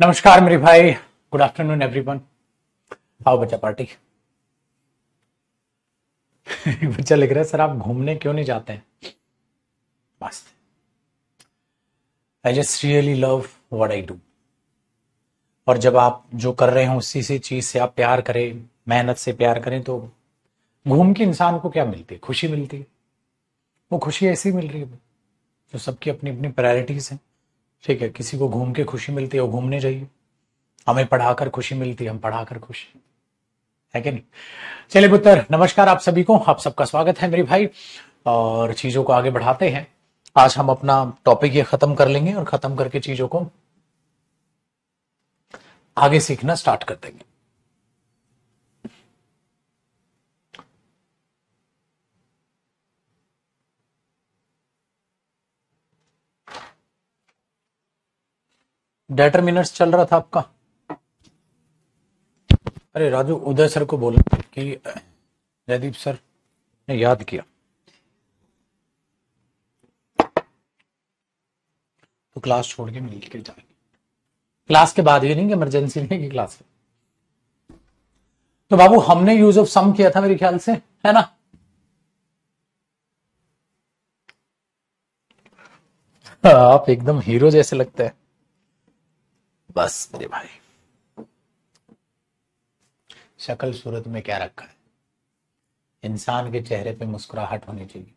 नमस्कार मेरे भाई, गुड आफ्टरनून एवरीवन। आओ बच्चा पार्टी। बच्चा लिख रहा है सर आप घूमने क्यों नहीं जाते हैं? मस्त। I just really love what I do. और जब आप जो कर रहे हो उसी से चीज से आप प्यार करें, मेहनत से प्यार करें, तो घूम के इंसान को क्या मिलती है? खुशी मिलती है। वो खुशी ऐसी मिल रही है जो सबकी अपनी अपनी प्रायोरिटीज है। ठीक है, किसी को घूम के खुशी मिलती है वो घूमने जाइए, हमें पढ़ाकर खुशी मिलती है हम पढ़ाकर खुश है कि नहीं। चलिए पुत्र, नमस्कार आप सभी को, आप सबका स्वागत है मेरे भाई। और चीजों को आगे बढ़ाते हैं। आज हम अपना टॉपिक ये खत्म कर लेंगे और खत्म करके चीजों को आगे सीखना स्टार्ट कर देंगे। डिटरमिनर्स चल रहा था आपका। अरे राजू, उदय सर को बोलो कि जयदीप सर ने याद किया तो क्लास छोड़ के मिल के जाएंगे। क्लास के बाद भी नहीं, इमरजेंसी नहीं की क्लास में। तो बाबू हमने यूज ऑफ सम किया था मेरे ख्याल से, है ना? आप एकदम हीरो जैसे लगते हैं। बस मेरे भाई, शक्ल सूरत में क्या रखा है? इंसान के चेहरे पे मुस्कुराहट होनी चाहिए,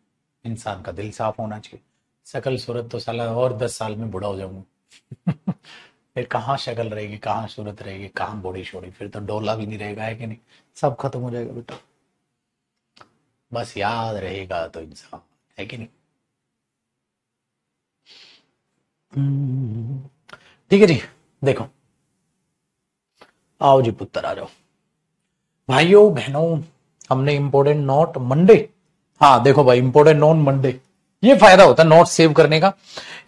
इंसान का दिल साफ होना चाहिए। शक्ल सूरत तो साला और 10 साल में बूढ़ा हो जाऊंगा। फिर कहाँ शक्ल रहेगी, कहाँ सूरत रहेगी, कहाँ बॉडी शोड़ी, फिर तो डोला भी नहीं रहेगा, है कि नहीं? सब खत्म हो जाएगा बेटा। बस याद रहेगा तो इंसान, है कि नहीं? ठीक है जी, देखो आओ जी पुत्र, आ जाओ भाइयों बहनों। हमने इंपोर्टेंट नोट मंडे, हाँ देखो भाई, इंपोर्टेंट नोट मंडे, ये फायदा होता है नोट सेव करने का।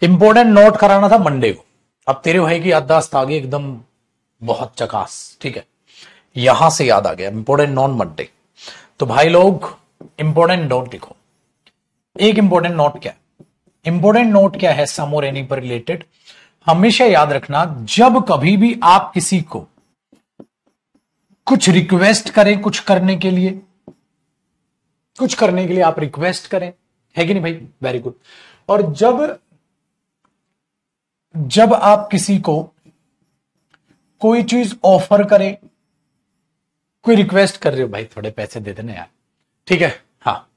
इंपोर्टेंट नोट कराना था मंडे को। अब तेरे भाई की याददाश्त आ गई एकदम बहुत चकास, ठीक है, यहां से याद आ गया इंपोर्टेंट नोट मंडे। तो भाई लोग इंपोर्टेंट नोट लिखो। एक इंपोर्टेंट नोट क्या है? इंपोर्टेंट नोट क्या है? सम और एनी पर रिलेटेड। हमेशा याद रखना, जब कभी भी आप किसी को कुछ रिक्वेस्ट करें, कुछ करने के लिए, कुछ करने के लिए आप रिक्वेस्ट करें, है कि नहीं भाई? Very good. और जब आप किसी को कोई चीज ऑफर करें, कोई रिक्वेस्ट कर रहे हो, भाई थोड़े पैसे दे देना यार, ठीक है, हाँ,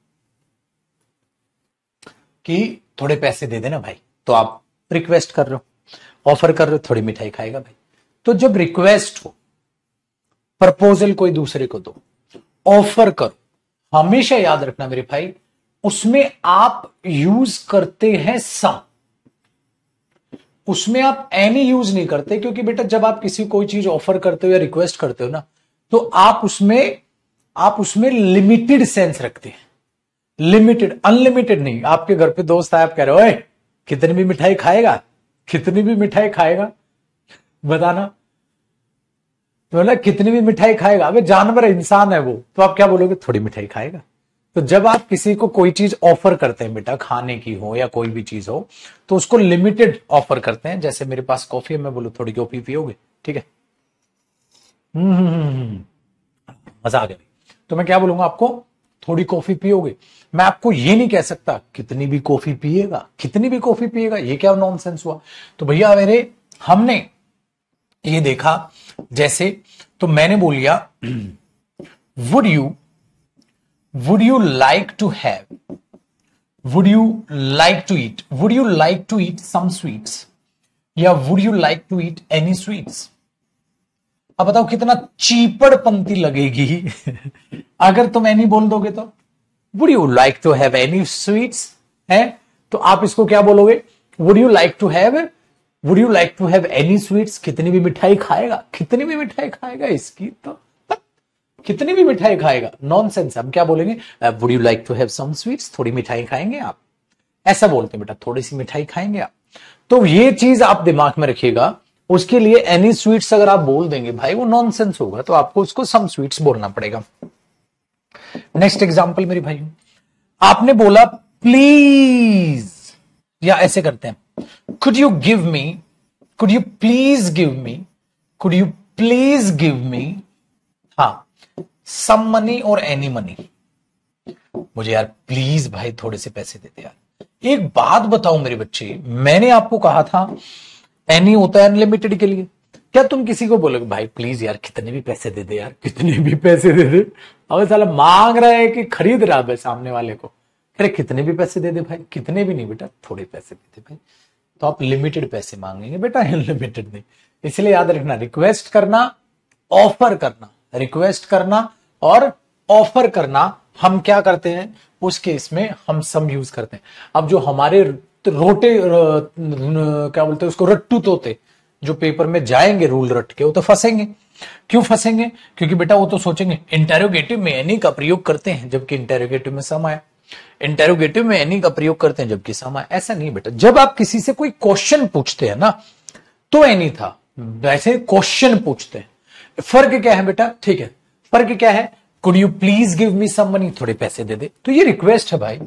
कि थोड़े पैसे दे देना भाई, तो आप रिक्वेस्ट कर रहे हो, ऑफर कर रहे हो, थोड़ी मिठाई खाएगा भाई। तो जब रिक्वेस्ट हो, प्रपोजल कोई दूसरे को दो, ऑफर करो, हमेशा याद रखना मेरे भाई, उसमें आप यूज करते हैं सम, उसमें आप एनी यूज नहीं करते। क्योंकि बेटा जब आप किसी कोई चीज ऑफर करते हो या रिक्वेस्ट करते हो ना, तो आप उसमें लिमिटेड सेंस रखते हैं। लिमिटेड, अनलिमिटेड नहीं। आपके घर पे दोस्त आए, आप कह रहे हो ओए कितनी भी मिठाई खाएगा, कितनी भी मिठाई खाएगा बताना, तो बोला कितनी भी मिठाई खाएगा। अबे जानवर है, इंसान है वो, तो आप क्या बोलोगे? थोड़ी मिठाई खाएगा। तो जब आप किसी को कोई चीज ऑफर करते हैं बेटा, खाने की हो या कोई भी चीज हो, तो उसको लिमिटेड ऑफर करते हैं। जैसे मेरे पास कॉफी है, मैं बोलूं थोड़ी कॉफी पियोगे, ठीक है, मजा आ गया। तो मैं क्या बोलूंगा आपको? थोड़ी कॉफी पियोगे। मैं आपको ये नहीं कह सकता कितनी भी कॉफी पिएगा, कितनी भी कॉफी पिएगा, ये क्या नॉनसेंस हुआ? तो भैया मेरे, हमने ये देखा जैसे, तो मैंने बोल लिया would you like to have, would you like to eat some sweets, या would you like to eat any sweets? अब बताओ कितना चीपड़ पंक्ति लगेगी अगर तुम एनी बोल दोगे तो। would you like to have any sweets है, तो आप इसको क्या बोलोगे? would you like to have any sweets? कितनी भी मिठाई खाएगा, कितनी भी मिठाई खाएगा, इसकी तो कितनी भी मिठाई खाएगा, नॉनसेंस। हम क्या बोलेंगे? Would you like to have some sweets? थोड़ी मिठाई खाएंगे आप, ऐसा बोलते हैं बेटा, थोड़ी सी मिठाई खाएंगे आप। तो ये चीज आप दिमाग में रखिएगा। उसके लिए एनी स्वीट्स अगर आप बोल देंगे भाई, वो नॉनसेंस होगा, तो आपको उसको सम स्वीट्स बोलना पड़ेगा। नेक्स्ट एग्जांपल मेरे भाई, आपने बोला प्लीज, या ऐसे करते हैं Could you give me, could you please give me, could you please give me, हाँ, some money or any money. मुझे यार प्लीज भाई थोड़े से पैसे दे दे यार। एक बात बताओ मेरे बच्चे, मैंने आपको कहा था एनी होता है अनलिमिटेड के लिए। क्या तुम किसी को बोलोगे भाई प्लीज यार कितने भी पैसे दे दे यार, कितने भी पैसे दे दे? अब साला मांग रहा है कि खरीद रहा है सामने वाले को, अरे कितने भी पैसे दे दे भाई, कितने भी नहीं बेटा, थोड़े पैसे दे दे भाई। तो आप लिमिटेड पैसे मांगेंगे बेटा, अनलिमिटेड नहीं। इसलिए याद रखना, रिक्वेस्ट करना, ऑफर करना, रिक्वेस्ट करना और ऑफर करना हम क्या करते हैं उस केस में, हम सम यूज करते हैं। अब जो हमारे रोटे क्या बोलते हैं उसको, रट्टू तोते जो पेपर में जाएंगे रूल रट के, वो तो फंसेंगे। क्यों फंसेंगे? क्योंकि बेटा वो तो सोचेंगे इंटेरोगेटिव में एनी का प्रयोग करते हैं जबकि इंटेरोगेटिव में सम आया, इंटेरोगेटिव में एनी का प्रयोग करते हैं जबकि सम आया। ऐसा नहीं बेटा, जब आप किसी से कोई क्वेश्चन पूछते हैं ना तो एनी था, वैसे क्वेश्चन पूछते हैं। फर्क क्या है बेटा? ठीक है, फर्क क्या है? Could you please give me some money, थोड़े पैसे दे दे, तो ये रिक्वेस्ट है भाई।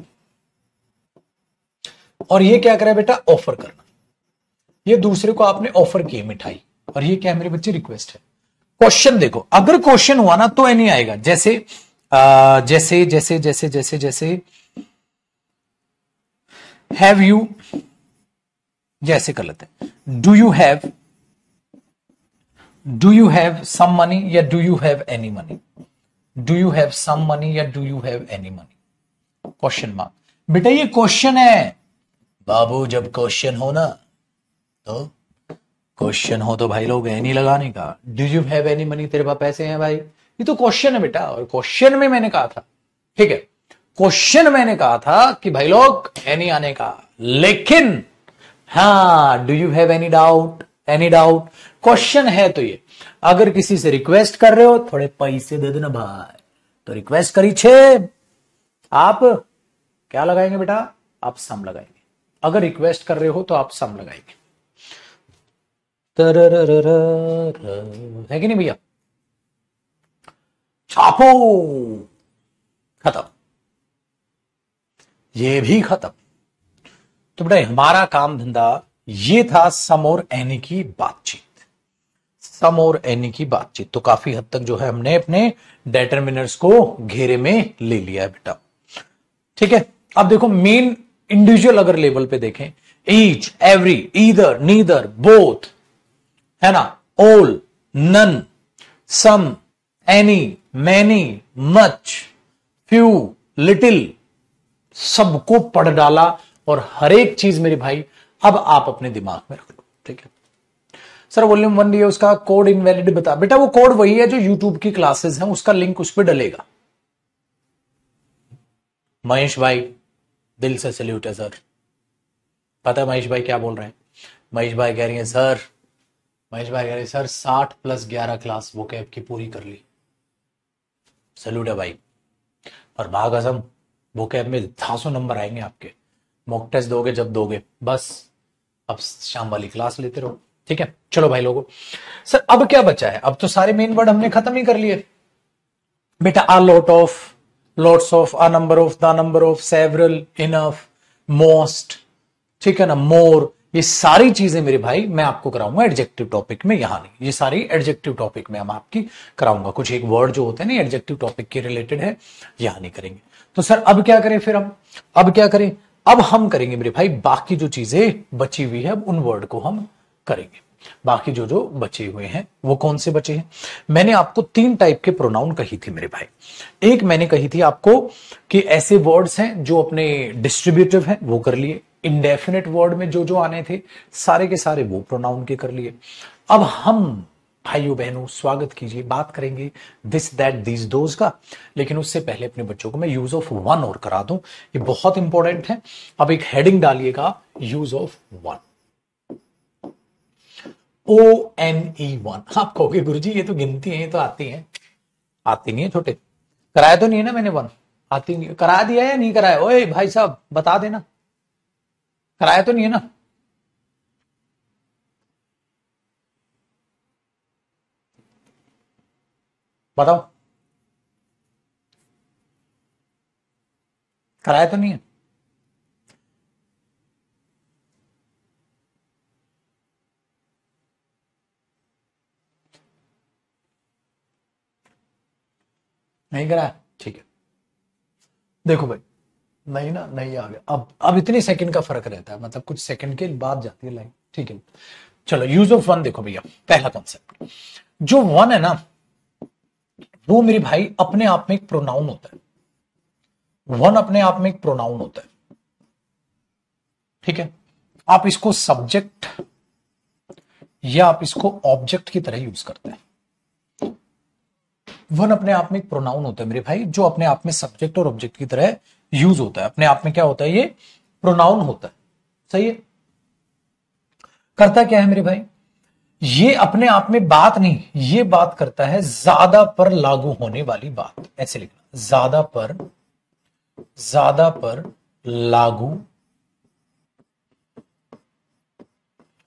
और ये क्या करे बेटा? ऑफर करना। ये दूसरे को आपने ऑफर किए मिठाई, और ये क्या है मेरे बच्चे? रिक्वेस्ट है। क्वेश्चन देखो, अगर क्वेश्चन हुआ ना तो एनी आएगा। जैसे जैसे जैसे जैसे जैसे जैसे हैव यू, जैसे गलत है, do you have some money या do you have any money, do you have some money या do you have any money, question mark. बेटा ये क्वेश्चन है बाबू, जब क्वेश्चन हो ना तो क्वेश्चन हो तो भाई लोग एनी लगाने का। Do you have any money, तेरे पास पैसे हैं भाई, ये तो क्वेश्चन है बेटा। और क्वेश्चन में मैंने कहा था, ठीक है, क्वेश्चन मैंने कहा था कि भाई लोग एनी आने का, लेकिन हाँ do you have any doubt, any doubt question है तो ये। अगर किसी से रिक्वेस्ट कर रहे हो थोड़े पैसे दे देना भाई, तो रिक्वेस्ट करी छे, आप क्या लगाएंगे बेटा? आप सम लगाएंगे। अगर रिक्वेस्ट कर रहे हो तो आप सम लगाएंगे। है कि नहीं भैया? छापो, खत्म, ये भी खत्म। तो बेटा हमारा काम धंधा ये था सम और एनी की बातचीत, सम और एनी की बातचीत। तो काफी हद तक जो है हमने अपने डिटरमिनर्स को घेरे में ले लिया है बेटा, ठीक है। अब देखो मेन इंडिविजुअल अगर लेवल पे देखें, each, every, either, neither, both, है ना, all, none, some, any, many, much, few, little, सबको पढ़ डाला। और हर एक चीज मेरे भाई अब आप अपने दिमाग में रख लो, ठीक है। सर वॉल्यूम 1 लिया, उसका कोड इनवैलिड बता। बेटा वो कोड वही है जो यूट्यूब की क्लासेस हैं, उसका लिंक उस पर डलेगा। महेश भाई दिल से सल्यूट है सर। पता है महेश भाई क्या बोल रहे हैं? महेश भाई कह रही है सर, महेश भाई कह रहे हैं सर 60 + 11 क्लास वो कैब की पूरी कर ली। सल्यूट है भाई। और भागसम वो कैब में 100 नंबर आएंगे आपके। मॉक टेस्ट दोगे जब दोगे, बस अब शाम वाली क्लास लेते रहो, ठीक है। चलो भाई लोगों, सर अब क्या बचा है? अब तो सारे मेन वर्ड हमने खत्म ही कर लिए बेटा। A lot of, lots of, a number of, the number of, several, enough, most, ठीक है ना, मोर, ये सारी चीजें मेरे भाई मैं आपको कराऊंगा एडजेक्टिव टॉपिक में, यहां नहीं, ये सारी एडजेक्टिव टॉपिक में हम आपकी कराऊंगा। कुछ एक वर्ड जो होते हैं ना एडजेक्टिव टॉपिक के रिलेटेड है, यहां नहीं करेंगे। तो सर अब क्या करें फिर हम? अब क्या करें? अब हम करेंगे मेरे भाई बाकी जो चीजें बची हुई है उन वर्ड को हम करेंगे। बाकी जो जो बचे हुए हैं वो कौन से बचे हैं? मैंने आपको 3 टाइप के प्रोनाउन कही थी मेरे भाई। एक मैंने कही थी आपको कि ऐसे वर्ड्स हैं जो अपने डिस्ट्रीब्यूटिव हैं, वो कर लिए। इंडेफिनेट वर्ड में जो जो आने थे सारे के सारे वो प्रोनाउन के कर लिए। अब हम भाइयों बहनों स्वागत कीजिए, बात करेंगे दिस दैट दीज दोज का। लेकिन उससे पहले अपने बच्चों को मैं यूज ऑफ वन और करा दूं, ये बहुत इंपॉर्टेंट है। अब एक हेडिंग डालिएगा, यूज ऑफ वन, ONE1। आप कहोगे गुरुजी ये तो गिनती है, ये तो आती है। आती नहीं है छोटे, कराया तो नहीं है ना मैंने वन? आती नहीं, करा दिया या नहीं कराया? ओए भाई साहब बता देना, कराया तो नहीं है ना? बताओ, कराया तो नहीं है? नहीं करा? ठीक है, देखो भाई, नहीं ना, नहीं आ गया। अब इतने सेकंड का फर्क रहता है, मतलब कुछ सेकंड के बाद जाती है लाइन। ठीक है, चलो यूज ऑफ वन देखो भैया। पहला कॉन्सेप्ट, जो वन है ना, वो मेरे भाई अपने आप में एक प्रोनाउन होता है। वन अपने आप में एक प्रोनाउन होता है। ठीक है, आप इसको सब्जेक्ट या आप इसको ऑब्जेक्ट की तरह यूज करते हैं। वन अपने आप में एक प्रोनाउन होता है मेरे भाई, जो अपने आप में सब्जेक्ट और ऑब्जेक्ट की तरह यूज होता है। अपने आप में क्या होता है? ये प्रोनाउन होता है। सही है। करता क्या है मेरे भाई? ये अपने आप में बात नहीं, ये बात करता है ज्यादा पर लागू होने वाली बात। ऐसे लिखना, ज्यादा पर लागू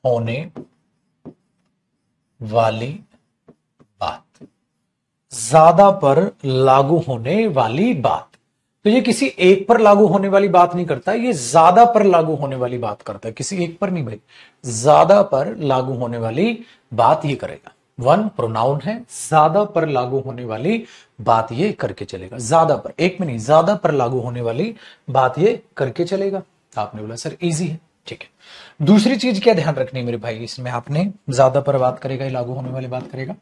होने वाली बात। ज्यादा पर लागू होने वाली बात। तो ये किसी एक पर लागू होने वाली बात नहीं करता, ये ज्यादा पर लागू होने वाली बात करता है। किसी एक पर नहीं भाई, ज्यादा पर लागू होने वाली बात ये करेगा। वन प्रोनाउन है, ज्यादा पर लागू होने वाली बात ये करके चलेगा। ज्यादा पर, एक में नहीं, ज्यादा पर लागू होने वाली बात ये करके चलेगा। आपने बोला सर इजी है। ठीक है, दूसरी चीज क्या ध्यान रखनी है मेरे भाई इसमें? आपने ज्यादा पर बात करेगा, लागू होने वाली बात करेगा।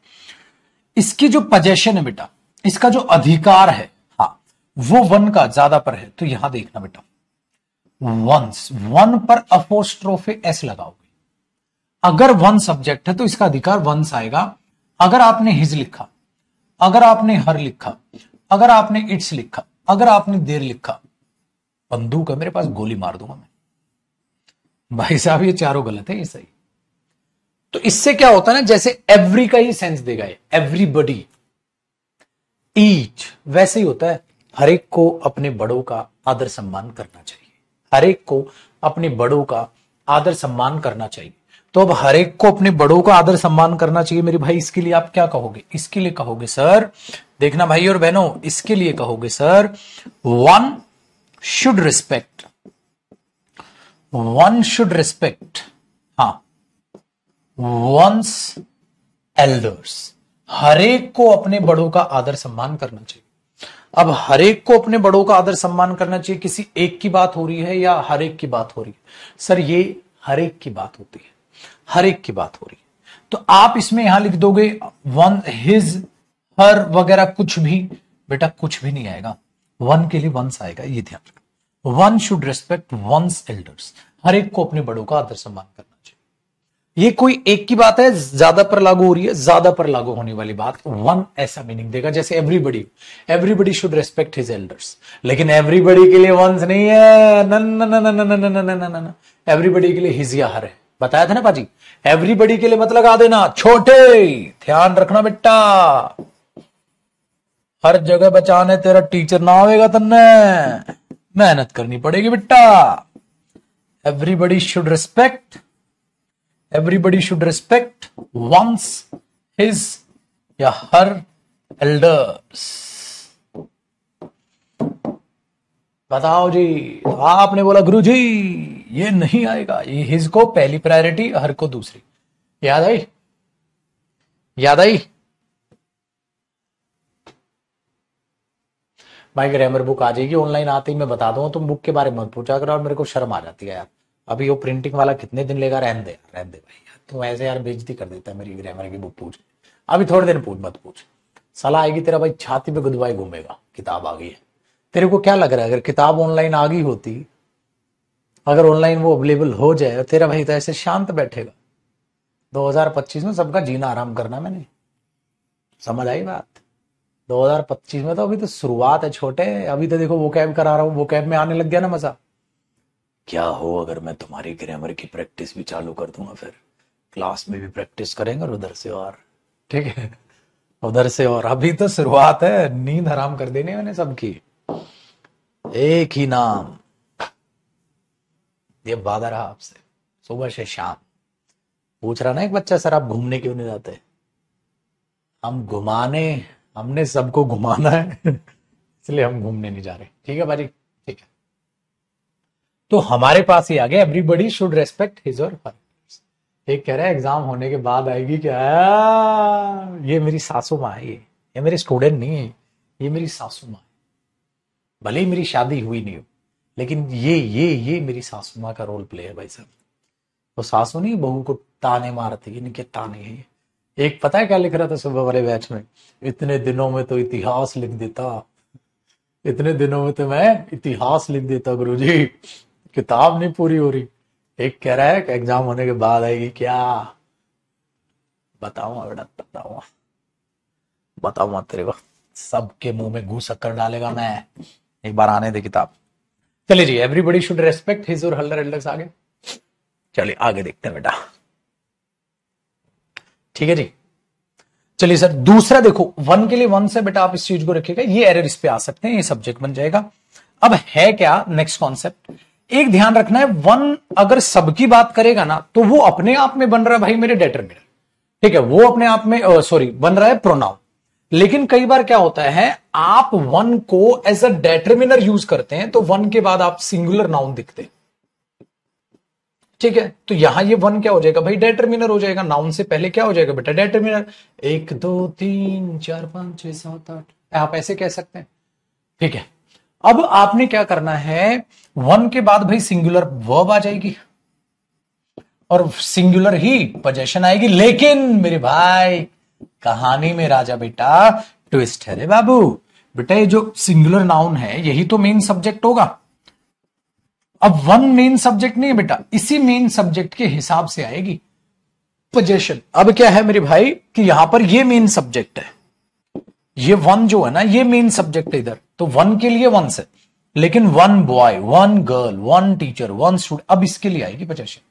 इसकी जो पोजेशन है बेटा, इसका जो अधिकार है, हाँ, वो वन का ज्यादा पर है। तो यहां देखना बेटा, वंस, वन पर अपोस्ट्रोफे एस लगाओगे। अगर वन सब्जेक्ट है तो इसका अधिकार वंस आएगा। अगर आपने हिज लिखा, अगर आपने हर लिखा, अगर आपने इट्स लिखा, अगर आपने देर लिखा, बंदूक है मेरे पास, गोली मार दूंगा मैं। भाई साहब ये चारों गलत है, ये सही। तो इससे क्या होता है ना, जैसे एवरी का ही सेंस देगा ये, एवरीबडी, ईच, वैसे ही होता है। हर एक को अपने बड़ों का आदर सम्मान करना चाहिए। हर एक को अपने बड़ों का आदर सम्मान करना चाहिए। तो अब हर एक को अपने बड़ों का आदर सम्मान करना चाहिए मेरे भाई। इसके लिए आप क्या कहोगे? इसके लिए कहोगे सर, देखना भाई और बहनों, इसके लिए कहोगे sir, one should respect, one should respect, हाँ, वंस एल्डर्स। हर एक को अपने बड़ों का आदर सम्मान करना चाहिए। अब हर एक को अपने बड़ों का आदर सम्मान करना चाहिए, किसी एक की बात हो रही है या हर एक की बात हो रही है? सर ये हर एक की बात होती है, हर एक की बात हो रही है। तो आप इसमें यहां लिख दोगे वन, हिज, हर वगैरह, कुछ भी बेटा, कुछ भी नहीं आएगा। वन के लिए वंस आएगा, ये ध्यान रखना। One should respect one's elders. हर एक को अपने बड़ों का आदर सम्मान करना चाहिए। ये कोई एक की बात है, ज्यादा पर लागू हो रही है, ज्यादा पर लागू होने वाली बात। वन ऐसा मीनिंग देगा जैसे everybody, everybody should respect his elders. लेकिन एवरीबडी के लिए वंस नहीं है, न, एवरीबडी के लिए हिज या हर है। बताया था ना पाजी, एवरीबडी के लिए मत लगा देना, छोटे, ध्यान रखना बेटा। हर जगह बचाने तेरा टीचर ना आवेगा, तन्ने मेहनत करनी पड़ेगी बेटा। Everybody should respect, everybody should respect one's, his या her elders। बताओ जी, आपने बोला गुरु जी ये नहीं आएगा, ये his को पहली प्रायोरिटी, हर को दूसरी। याद आई? याद आई? भाई ग्रामर बुक आ जाएगी ऑनलाइन, आते ही मैं बता दूंगा। तुम बुक के बारे में मत पूछा करो, और मेरे को शर्म आ जाती है यार। अभी वो प्रिंटिंग वाला कितने दिन लेगा? रहने दे यार, रहने दे भाई यार, तू ऐसे यार बेइज्जती कर देता है मेरी ग्रामर की बुक। पूछ अभी थोड़े दिन, पूछ मत पूछ। सलाह आएगी तेरा भाई छाती पे गुदवाई घूमेगा, किताब आ गई है। तेरे को क्या लग रहा है, अगर किताब ऑनलाइन आ गई होती, अगर ऑनलाइन वो अवेलेबल हो जाए, और तेरा भाई तो ऐसे शांत बैठेगा। 2025 में सबका जीना आराम करना मैंने, समझ आई बात? 2025 में तो अभी तो शुरुआत है छोटे, अभी तो देखो वो कैब करा रहा हूं, वो कैब में आने लग गया ना मजा। क्या हो अगर मैं तुम्हारी ग्रामर की प्रैक्टिस भी चालू कर दूंगा, फिर क्लास में भी प्रैक्टिस करेंगे, और उधर से और, ठीक है, उधर से और। अभी तो शुरुआत है, नींद हराम कर देनी मैंने सबकी। एक ही नाम, ये वादा रहा आपसे, सुबह से शाम। पूछ रहा ना एक बच्चा, सर आप घूमने क्यों नहीं जाते? हम घुमाने, हमने सबको घुमाना है इसलिए हम घूमने नहीं जा रहे। ठीक है भाजी, ठीक है। तो हमारे पास ही आ गया, एवरीबडी शुड रेस्पेक्ट हिज और हर। एक कह रहा है एग्जाम होने के बाद आएगी क्या? ये मेरी सासू माँ है, ये मेरे स्टूडेंट नहीं है, ये मेरी सासू माँ है, भले ही मेरी शादी हुई नहीं हो, लेकिन ये मेरी सासू माँ का रोल प्ले है भाई साहब। तो सासू नहीं बहू को ताने मारती, इनके ताने हैं ये। एक पता है क्या लिख रहा था सुबह वाले बैच में, इतने दिनों में तो इतिहास लिख देता, इतने दिनों में तो मैं इतिहास लिख देता गुरुजी, किताब नहीं पूरी हो रही। एक कह रहा है कि एग्जाम होने के बाद आएगी, क्या बताऊंगा बेटा, बताऊंगा तेरे को, सबके मुंह में घूस शक्कर डालेगा मैं, एक बार आने दे किताब। चलिए जी, एवरीबडी शुड रेस्पेक्ट हिज और हर एल्डर्स। आगे चलिए आगे देखते हैं बेटा, ठीक है जी। चलिए सर दूसरा देखो, 1 के लिए 1 से बेटा आप इस चीज को रखिएगा, ये एरर इस पे आ सकते हैं, ये सब्जेक्ट बन जाएगा। अब है क्या नेक्स्ट कॉन्सेप्ट, एक ध्यान रखना है, 1 अगर सबकी बात करेगा ना तो वो अपने आप में बन रहा है भाई मेरे डेटरमिनर, ठीक है, वो अपने आप में सॉरी बन रहा है प्रोनाउन। लेकिन कई बार क्या होता है, आप 1 को एज अ डेटरमिनर यूज करते हैं तो 1 के बाद आप सिंगुलर नाउन दिखते हैं, ठीक है। तो यहां ये 1 क्या हो जाएगा भाई, डेटरमिनर हो जाएगा, नाउन से पहले क्या हो जाएगा बेटा, डेटरमिनर। 1 2 3 4 5 6 7 8 आप ऐसे कह सकते हैं, ठीक है। अब आपने क्या करना है, 1 के बाद भाई सिंगुलर वर्ब आ जाएगी और सिंगुलर ही पोजेशन आएगी। लेकिन मेरे भाई कहानी में राजा बेटा ट्विस्ट है रे बाबू, बेटा ये जो सिंगुलर नाउन है यही तो मेन सब्जेक्ट होगा। अब 1 मेन सब्जेक्ट नहीं है बेटा, इसी मेन सब्जेक्ट के हिसाब से आएगी पोजेशन। अब क्या है मेरे भाई कि यहां पर ये मेन सब्जेक्ट है, ये 1 जो है ना ये मेन सब्जेक्ट है इधर, तो 1 के लिए 1 से, लेकिन 1 बॉय 1 गर्ल 1 टीचर 1 स्टूडेंट, अब इसके लिए आएगी पोजेशन।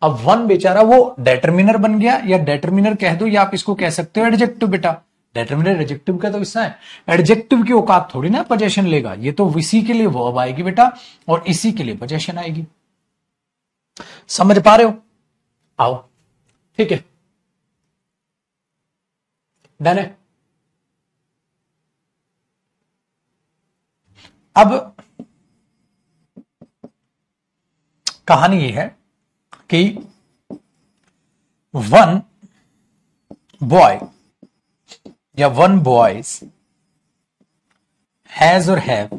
अब 1 बेचारा वो डेटरमिनर बन गया, या डेटरमिनर कह दो, या आप इसको कह सकते हो एडजेक्टिव बेटा, डेटरमिनर एडजेक्टिव का तो हिस्सा है, एडजेक्टिव की औकात थोड़ी ना पोजेशन लेगा, ये तो इसी के लिए वर्ब आएगी बेटा और इसी के लिए पोजेशन आएगी। समझ पा रहे हो, आओ ठीक है, डन है। अब कहानी ये है कि 1 बॉय या 1 बॉयज हैज और हैव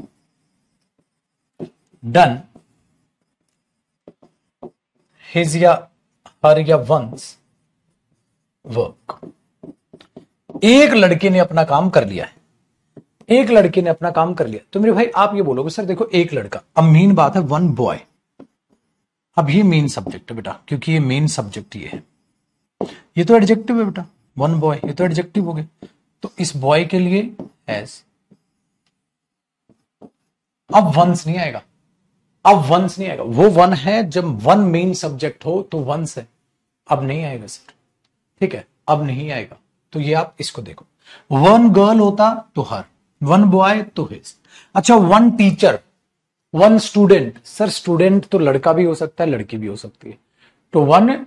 डन हिज या हर या वंस वर्क। एक लड़के ने अपना काम कर लिया है, एक लड़के ने अपना काम कर लिया। तो मेरे भाई आप ये बोलोगे सर देखो एक लड़का, अब मेन बात है 1 बॉय, अब ये मेन सब्जेक्ट है बेटा, क्योंकि ये मेन सब्जेक्ट ये है, ये तो एडजेक्टिव है बेटा, 1 बॉय ये तो एडजेक्टिव हो गया, तो इस बॉय के लिए हैज। अब वंस नहीं आएगा, अब वंस नहीं आएगा, वो 1 है जब 1 मेन सब्जेक्ट हो तो वंस है, अब नहीं आएगा सर, ठीक है, अब नहीं आएगा। तो ये आप इसको देखो, 1 गर्ल होता तो हर, 1 बॉय तो हिज। अच्छा 1 टीचर 1 स्टूडेंट, सर स्टूडेंट तो लड़का भी हो सकता है लड़की भी हो सकती है, तो 1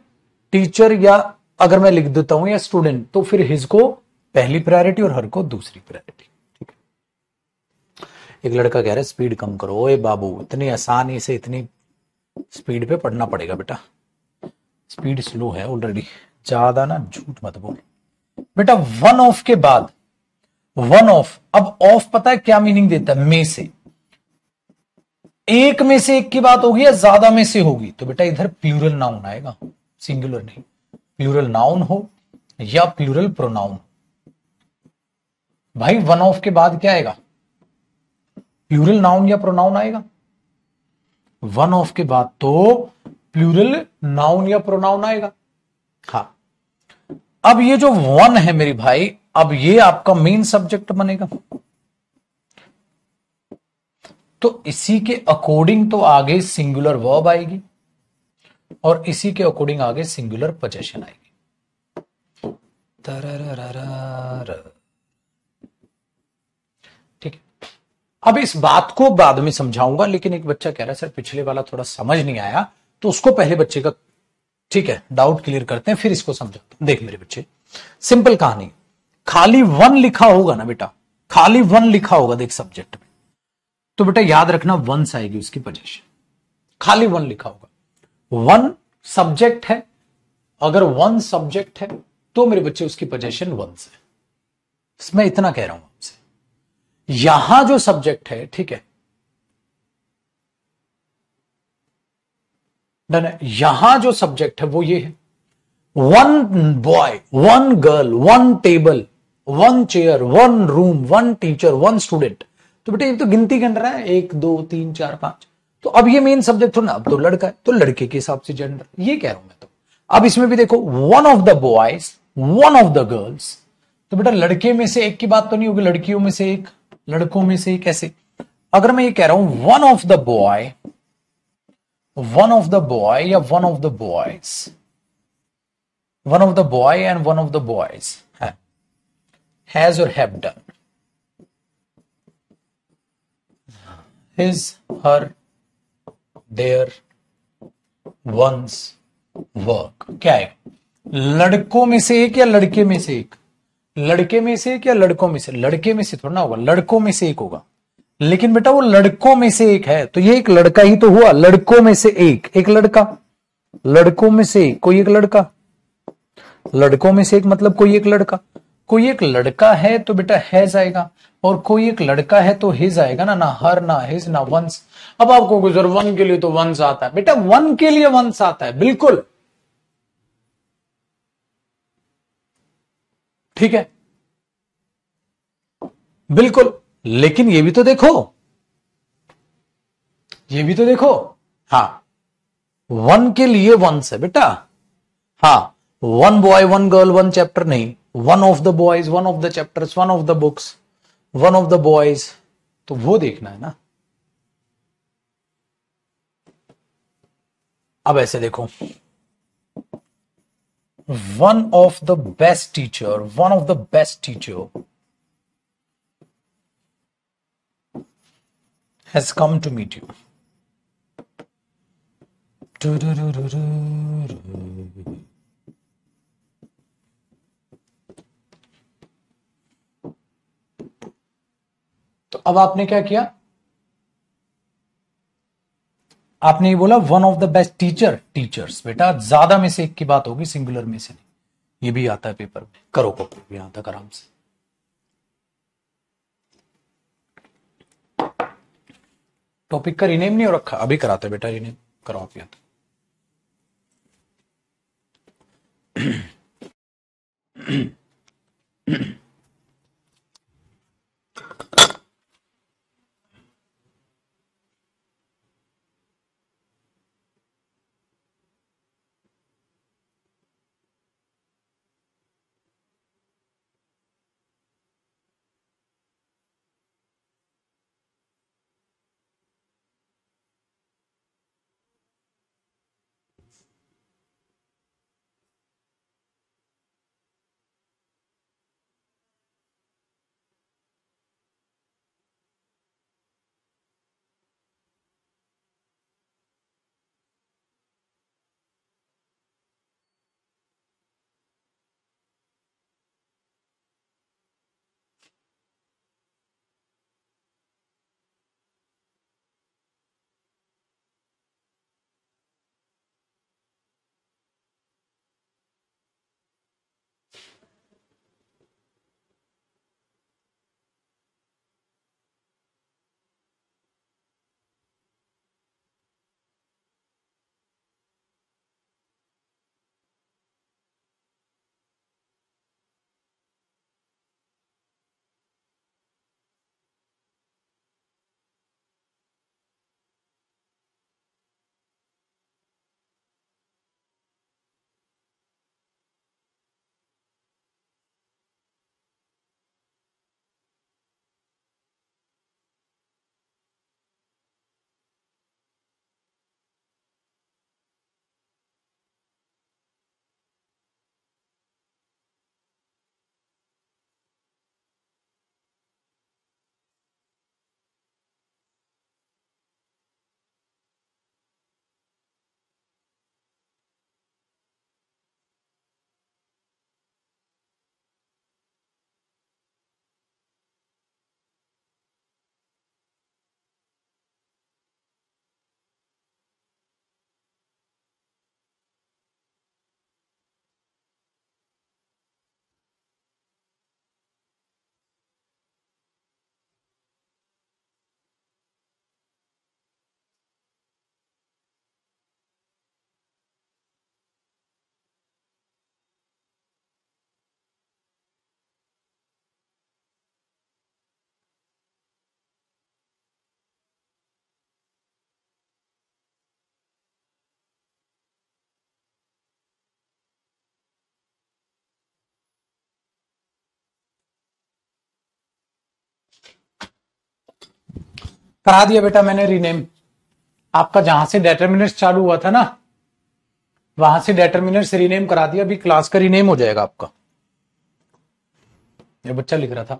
टीचर या अगर मैं लिख देता हूं या स्टूडेंट, तो फिर हिज को पहली प्रायोरिटी और हर को दूसरी प्रायोरिटी, ठीक है। एक लड़का कह रहा है स्पीड कम करो, ओए बाबू इतनी आसानी से इतनी स्पीड पे पढ़ना पड़ेगा बेटा, स्पीड स्लो है ऑलरेडी, ज्यादा ना झूठ मत बोल बेटा। 1 ऑफ के बाद 1 ऑफ, अब ऑफ पता है क्या मीनिंग देता है, में से, एक में से एक की बात होगी या ज्यादा में से होगी, तो बेटा इधर प्लूरल नाउन आएगा, सिंगुलर नहीं, प्लूरल नाउन हो या प्लूरल प्रोनाउन। भाई 1 ऑफ के बाद क्या आएगा, प्लूरल नाउन या प्रोनाउन आएगा, 1 ऑफ के बाद तो प्लूरल नाउन या प्रोनाउन आएगा। हाँ अब ये जो 1 है मेरी भाई, अब ये आपका मेन सब्जेक्ट बनेगा, तो इसी के अकॉर्डिंग तो आगे सिंगुलर वर्ब आएगी और इसी के अकॉर्डिंग आगे सिंगुलर पोजेशन आएगी। ठीक है, अब इस बात को बाद में समझाऊंगा, लेकिन एक बच्चा कह रहा है सर पिछले वाला थोड़ा समझ नहीं आया, तो उसको पहले बच्चे का ठीक है डाउट क्लियर करते हैं फिर इसको समझाते हैं। देख मेरे बच्चे सिंपल कहानी, खाली 1 लिखा होगा ना बेटा, खाली 1 लिखा होगा देख सब्जेक्ट में, तो बेटा याद रखना 1 आएगी उसकी पोजीशन, खाली 1 लिखा होगा, 1 सब्जेक्ट है, अगर 1 सब्जेक्ट है तो मेरे बच्चे उसकी पोजीशन 1 है, मैं इतना कह रहा हूं आपसे। यहां जो सब्जेक्ट है, ठीक है, डन है, यहां जो सब्जेक्ट है वो ये है, one boy, one girl, one table, one chair, one room, one teacher, one student. तो बेटा ये तो गिनती गिन रहा है, 1 2 3 4 5। तो अब ये मेन सब्जेक्ट हो ना, अब तो लड़का है तो लड़के के हिसाब से जेंडर, ये कह रहा हूं मैं तो। अब इसमें भी देखो, one of the boys, one of the girls. तो बेटा लड़के में से एक की बात तो नहीं होगी, लड़कियों में से एक, लड़कों में से एक, ऐसे। अगर मैं ये कह रहा हूं one of the boy, one of the boy या one of the boys, one of the boy and one of the boys has or have done his, her, their, one's work। क्या है? लड़कों में से एक या लड़के में से एक? लड़के में से एक या लड़कों में से? लड़के में से थोड़ा ना होगा, लड़कों में से एक होगा। लेकिन बेटा वो लड़कों में से एक है, तो ये एक लड़का ही तो हुआ। लड़कों में से एक, एक लड़का, लड़कों में से एक, कोई एक लड़का, लड़कों में से एक मतलब कोई एक लड़का। कोई एक लड़का है तो बेटा हैज आएगा, और कोई एक लड़का है तो हिज आएगा ना, ना हर, ना हिज, ना वंस। अब आपको गुजर वन के लिए तो वंस आता है बेटा, वन के लिए वंस आता है, बिल्कुल ठीक है, बिल्कुल। लेकिन ये भी तो देखो, ये भी तो देखो, हाँ, वन के लिए वंस है बेटा, हाँ, one boy one girl one chapter नहीं, one of the boys, one of the chapters, one of the books, one of the boys, तो वो देखना है ना। अब ऐसे देखो, one of the best teacher, one of the best teacher has come to meet you. तो अब आपने क्या किया, आपने ये बोला one of the best teacher, teachers. बेटा ज्यादा में से एक की बात होगी, सिंगुलर में से नहीं। ये भी आता है पेपर में, करो कॉपी यहां तक आराम से। टॉपिक का रीनेम नहीं हो रखा, अभी कराते बेटा रीनेम, करो आप यहां तक। करा दिया बेटा मैंने रीनेम। आपका जहां से डेटरमिनर्स चालू हुआ था ना, वहां से डेटरमिनर्स रीनेम करा दिया। अभी क्लास का रीनेम हो जाएगा आपका। ये बच्चा लिख रहा था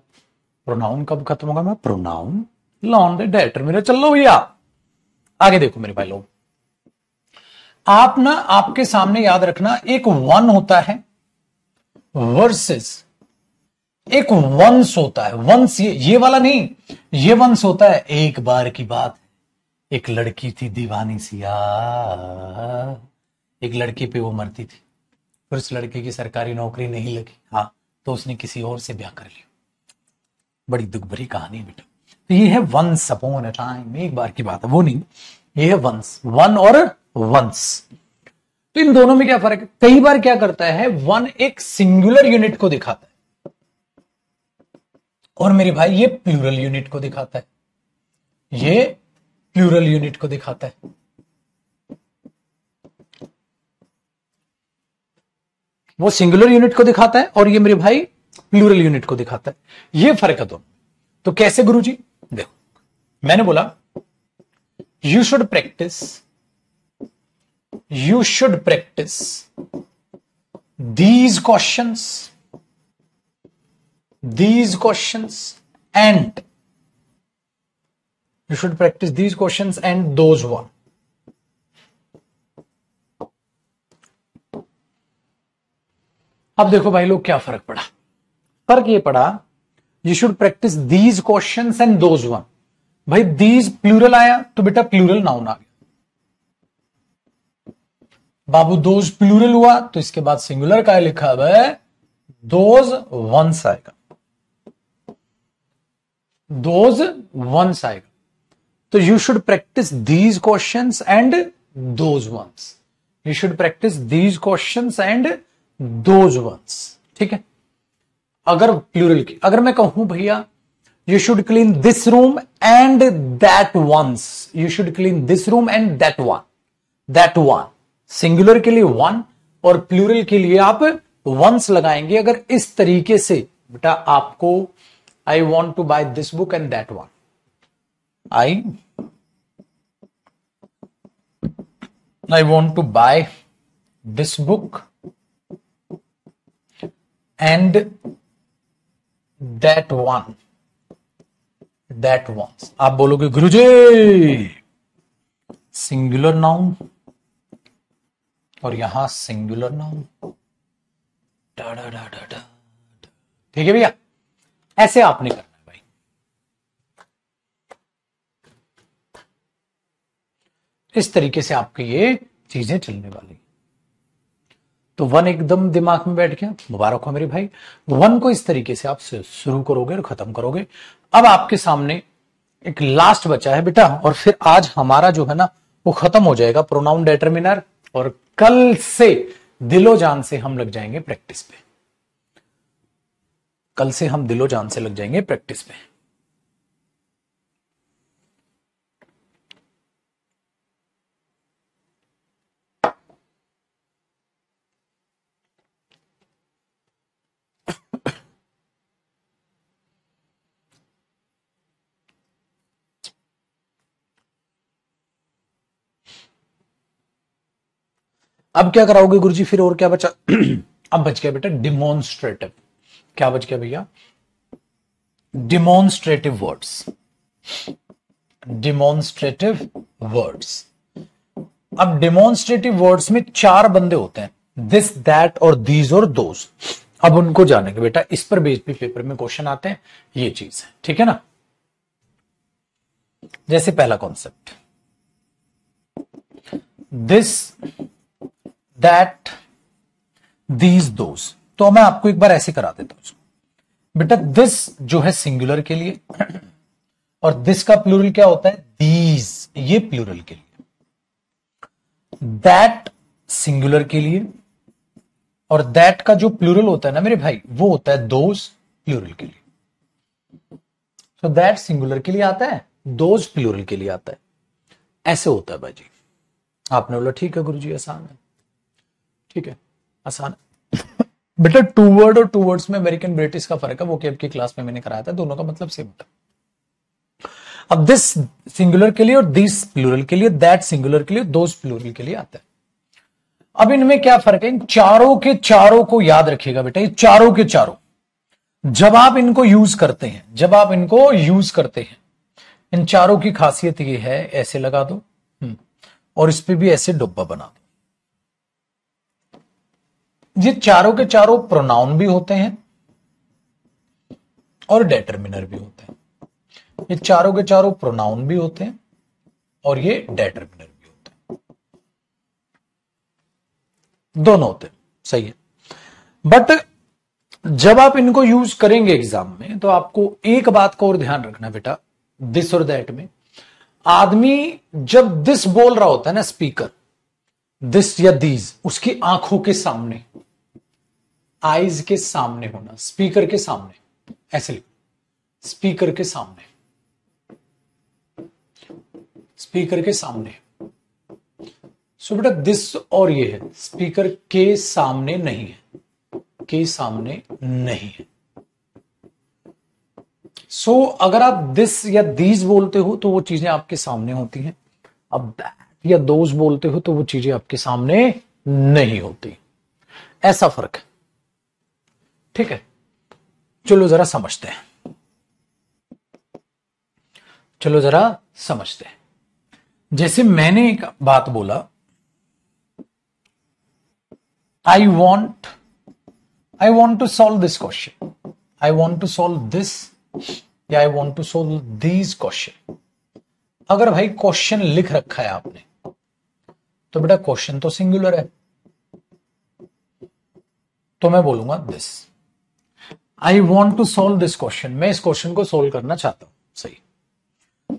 प्रोनाउन कब खत्म होगा, मैं प्रोनाउन लॉन दे डेटरमिनर। चल लो भैया आगे देखो मेरे भाई लोग। आप ना आपके सामने याद रखना, एक वन होता है वर्सेस एक वंस होता है। वंस ये वाला नहीं, ये वंस होता है एक बार की बात। एक लड़की थी दीवानी सी, एक लड़के पे वो मरती थी, फिर उस लड़के की सरकारी नौकरी नहीं लगी, हाँ तो उसने किसी और से ब्याह कर लिया। बड़ी दुख भरी कहानी है बेटा। तो ये है वंस अपॉन अ टाइम, एक बार की बात है, वो नहीं, ये है वंस, वन और वंस। तो इन दोनों में क्या फर्क है? कई बार क्या करता है, वन एक सिंगुलर यूनिट को दिखाता है और मेरे भाई ये प्लूरल यूनिट को दिखाता है, ये प्लूरल यूनिट को दिखाता है। वो सिंगुलर यूनिट को दिखाता है और ये मेरे भाई प्लूरल यूनिट को दिखाता है। ये फर्क है दोनों। तो कैसे गुरुजी? देखो मैंने बोला you should practice these questions and you should practice these questions and those one. अब देखो भाई लोग क्या फर्क पड़ा। फर्क ये पड़ा, you should practise these questions and those one. भाई दीज प्लूरल आया तो बेटा प्लूरल नाउन आ गया। बाबू दोज प्लूरल हुआ तो इसके बाद सिंगुलर का लिखा हुआ है, दोज वंस आएगा, दोज वंस आएगा। तो you should practise these questions and those ones, you should practise these questions and those ones. ठीक है। अगर प्लूरल की, अगर मैं कहूं भैया you should clean this room and that ones, you should clean this room and that one, singular के लिए वन और प्लूरल के लिए आप वंस लगाएंगे। अगर इस तरीके से बेटा आपको I want to buy this book and that one, I want to buy this book and that ones, आप बोलोगे गुरुजी सिंगुलर नाउन और यहां सिंगुलर नाउन, ठीक है भैया। ऐसे आपने करना है भाई। इस तरीके से आपकी ये चीजें चलने वाली। तो वन एकदम दिमाग में बैठ गया, मुबारक हो मेरे भाई। वन को इस तरीके से आप शुरू करोगे और खत्म करोगे। अब आपके सामने एक लास्ट बचा है बेटा, और फिर आज हमारा जो है ना वो खत्म हो जाएगा प्रोनाउन डेटरमिनर, और कल से दिलो जान से हम लग जाएंगे प्रैक्टिस पे। कल से हम दिलो जान से लग जाएंगे प्रैक्टिस पे। अब क्या कराओगे गुरुजी फिर, और क्या बचा? अब बच गया बेटा डिमॉन्स्ट्रेटिव। क्या बच गया भैया? Demonstrative words, demonstrative words. अब डिमॉन्स्ट्रेटिव वर्ड्स में चार बंदे होते हैं, दिस दैट और दीज और दोज। अब उनको जानेंगे बेटा, इस पर बेस पे पेपर में क्वेश्चन आते हैं, ये चीज है, ठीक है ना। जैसे पहला concept this that these those, तो मैं आपको एक बार ऐसे करा देता हूं बेटा। दिस जो है सिंगुलर के लिए और दिस का प्लूरल क्या होता है? दीज, ये प्लूरल के लिए। दैट सिंगुलर के लिए और दैट का जो प्लूरल होता है ना मेरे भाई वो होता है दोज, प्लूरल के लिए। तो दैट सिंगुलर के लिए आता है, दोज प्लूरल के लिए आता है। ऐसे होता है भाई जी। आपने बोला ठीक है गुरुजी आसान है, ठीक है आसान है। बेटा टू वर्ड और टू वर्ड्स में अमेरिकन ब्रिटिश का फर्क है, वो केब की क्लास में मैंने कराया था, दोनों का मतलब सेम होता है। अब दिस सिंगुलर के लिए और दिस प्लूरल के लिए, दैट सिंगुलर के लिए, दोस प्लूरल के लिए आता है। अब इनमें क्या फर्क है? इन चारों के चारों को याद रखिएगा बेटा, ये चारों के चारों जब आप इनको यूज करते हैं, जब आप इनको यूज करते हैं, इन चारों की खासियत ये है, ऐसे लगा दो और इस पे भी ऐसे डब्बा बना दो। ये चारों के चारों प्रोनाउन भी होते हैं और डिटरमिनर भी होते हैं। ये चारों के चारों प्रोनाउन भी होते हैं और ये डिटरमिनर भी होते हैं, दोनों होते हैं, सही है। बट जब आप इनको यूज करेंगे एग्जाम में तो आपको एक बात का और ध्यान रखना बेटा, दिस और दैट में आदमी जब दिस बोल रहा होता है ना, स्पीकर, दिस या दीज, उसकी आंखों के सामने, आईज के सामने होना, स्पीकर के सामने, ऐसे लिखो, स्पीकर के सामने, स्पीकर के सामने। सो बेटा दिस और ये है, स्पीकर के सामने नहीं है, के सामने नहीं है। सो अगर आप दिस या दीज बोलते हो तो वो चीजें आपके सामने होती हैं, अब दैट या दोज बोलते हो तो वो चीजें आपके सामने नहीं होती। ऐसा फर्क है, ठीक है। चलो जरा समझते हैं, चलो जरा समझते हैं। जैसे मैंने एक बात बोला, I want to solve this question, I want to solve this, या I want to solve these question. अगर भाई क्वेश्चन लिख रखा है आपने तो बेटा क्वेश्चन तो सिंगुलर है, तो मैं बोलूंगा this, I want to solve this question, मैं इस क्वेश्चन को सोल्व करना चाहता हूं, सही।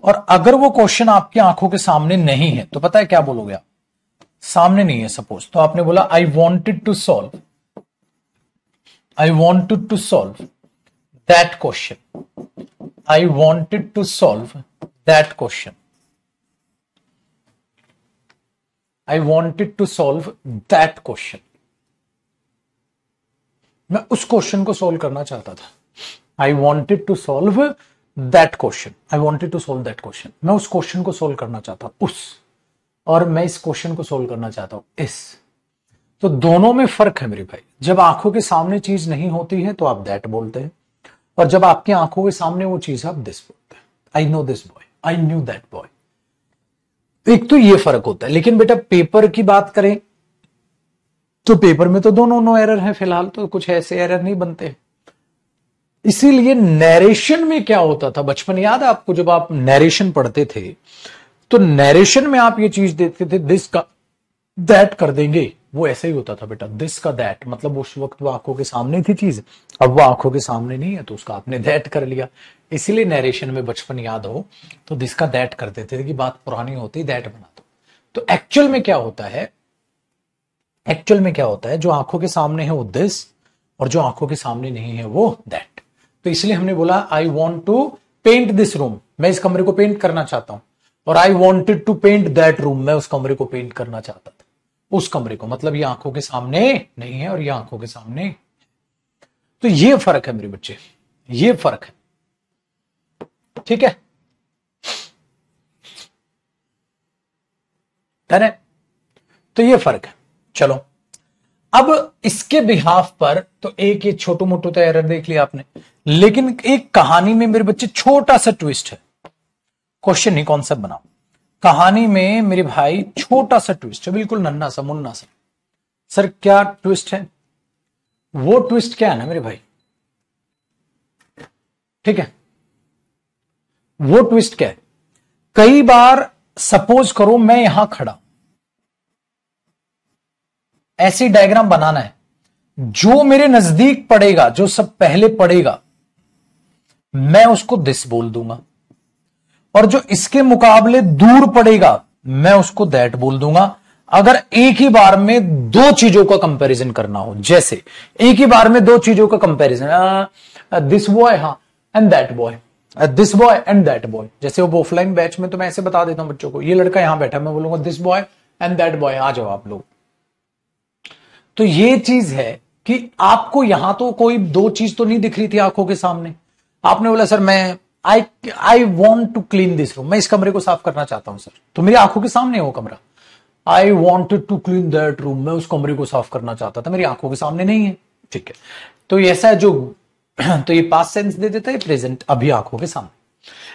और अगर वो क्वेश्चन आपकी आंखों के सामने नहीं है तो पता है क्या बोलोगे आप? सामने नहीं है सपोज, तो आपने बोला I wanted to solve, I wanted to solve that question, I wanted to solve that question, I wanted to solve that question. मैं उस क्वेश्चन को सॉल्व करना चाहता था, I wanted to solve that question, I wanted to solve that question. मैं उस question को solve करना चाहता हूं, उस, और मैं इस क्वेश्चन को सॉल्व करना चाहता हूं, इस। तो दोनों में फर्क है मेरे भाई। जब आंखों के सामने चीज नहीं होती है तो आप दैट बोलते हैं, और जब आपकी आंखों के सामने वो चीज आप दिस बोलते हैं। I know this boy, I knew that boy. एक तो ये फर्क होता है। लेकिन बेटा पेपर की बात करें तो पेपर में तो दोनों नो एरर है, फिलहाल तो कुछ ऐसे एरर नहीं बनते। इसीलिए नैरेशन में क्या होता था, बचपन याद है आपको, जब आप नैरेशन पढ़ते थे तो नैरेशन में आप ये चीज देखते थे, दिस का दैट कर देंगे, वो ऐसे ही होता था बेटा, दिस का दैट, मतलब उस वक्त वो आंखों के सामने थी चीज, अब वो आंखों के सामने नहीं है तो उसका आपने दैट कर लिया। इसीलिए नैरेशन में बचपन याद हो तो दिस का दैट कर देते थे कि बात पुरानी होती, दैट बना दो। तो एक्चुअल में क्या होता है, एक्चुअल में क्या होता है, जो आंखों के सामने है वो दिस, और जो आंखों के सामने नहीं है वो दैट। तो इसलिए हमने बोला I want to paint this room, मैं इस कमरे को पेंट करना चाहता हूं, और I wanted to paint that room, मैं उस कमरे को पेंट करना चाहता था, उस कमरे को। मतलब ये आंखों के सामने नहीं है और ये आंखों के सामने। तो ये फर्क है मेरे बच्चे, ये फर्क है, ठीक है। डन है, तो ये फर्क है। चलो अब इसके बिहाफ पर तो एक ये छोटू मोटू तो एरर देख लिया आपने, लेकिन एक कहानी में मेरे बच्चे छोटा सा ट्विस्ट है। क्वेश्चन नहीं, कॉन्सेप्ट बनाओ। कहानी में मेरे भाई छोटा सा ट्विस्ट है, बिल्कुल नन्ना सा मुन्ना सा। सर क्या ट्विस्ट है? वो ट्विस्ट क्या है ना मेरे भाई, ठीक है, वो ट्विस्ट क्या है? कई बार सपोज करो मैं यहां खड़ा, ऐसी डायग्राम बनाना है, जो मेरे नजदीक पड़ेगा, जो सब पहले पड़ेगा, मैं उसको दिस बोल दूंगा, और जो इसके मुकाबले दूर पड़ेगा मैं उसको दैट बोल दूंगा। अगर एक ही बार में दो चीजों का कंपैरिजन करना हो, जैसे एक ही बार में दो चीजों का कंपैरिजन, दिस बॉय हाँ and that boy, this boy and that boy. जैसे वो ऑफलाइन बैच में तो मैं ऐसे बता देता हूं बच्चों को, ये लड़का यहां बैठा, मैं बोलूंगा this boy and that boy, आ जाओ आप लोग। तो ये चीज है कि आपको यहां तो कोई दो चीज तो नहीं दिख रही थी आंखों के सामने, आपने बोला सर मैं I want to clean this room, मैं इस कमरे को साफ करना चाहता हूं सर, तो मेरी आंखों के सामने है वो कमरा। I wanted to clean that room, मैं उस कमरे को साफ करना चाहता था, मेरी आंखों के सामने नहीं है। ठीक है, तो ऐसा है जो तो ये पास्ट सेंस दे देता है, प्रेजेंट अभी आंखों के सामने।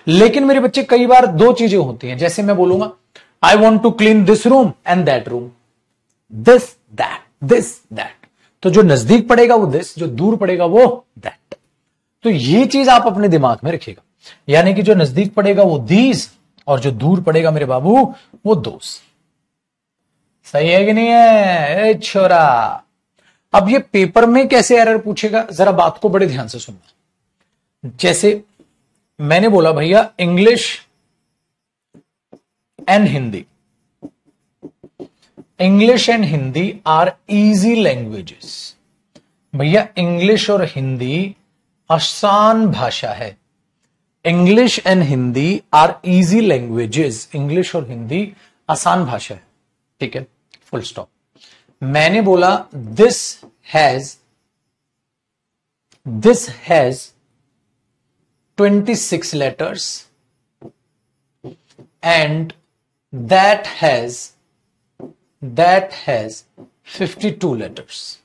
लेकिन मेरे बच्चे कई बार दो चीजें होती हैं, जैसे मैं बोलूंगा I want to clean this room and that room, this that, तो जो नजदीक पड़ेगा वो दिस, जो दूर पड़ेगा वो दैट। तो ये चीज आप अपने दिमाग में रखिएगा, यानी कि जो नजदीक पड़ेगा वो दीज और जो दूर पड़ेगा मेरे बाबू वो दोस। सही है कि नहीं है ए छोरा? अब ये पेपर में कैसे एरर पूछेगा, जरा बात को बड़े ध्यान से सुनना। जैसे मैंने बोला भैया English and Hindi, English and Hindi are easy languages. भैया इंग्लिश और हिंदी आसान भाषा है। English and Hindi are easy languages, English और हिंदी आसान भाषा है। ठीक है, फुल स्टॉप। मैंने बोला this has 26 letters and that has 52 letters।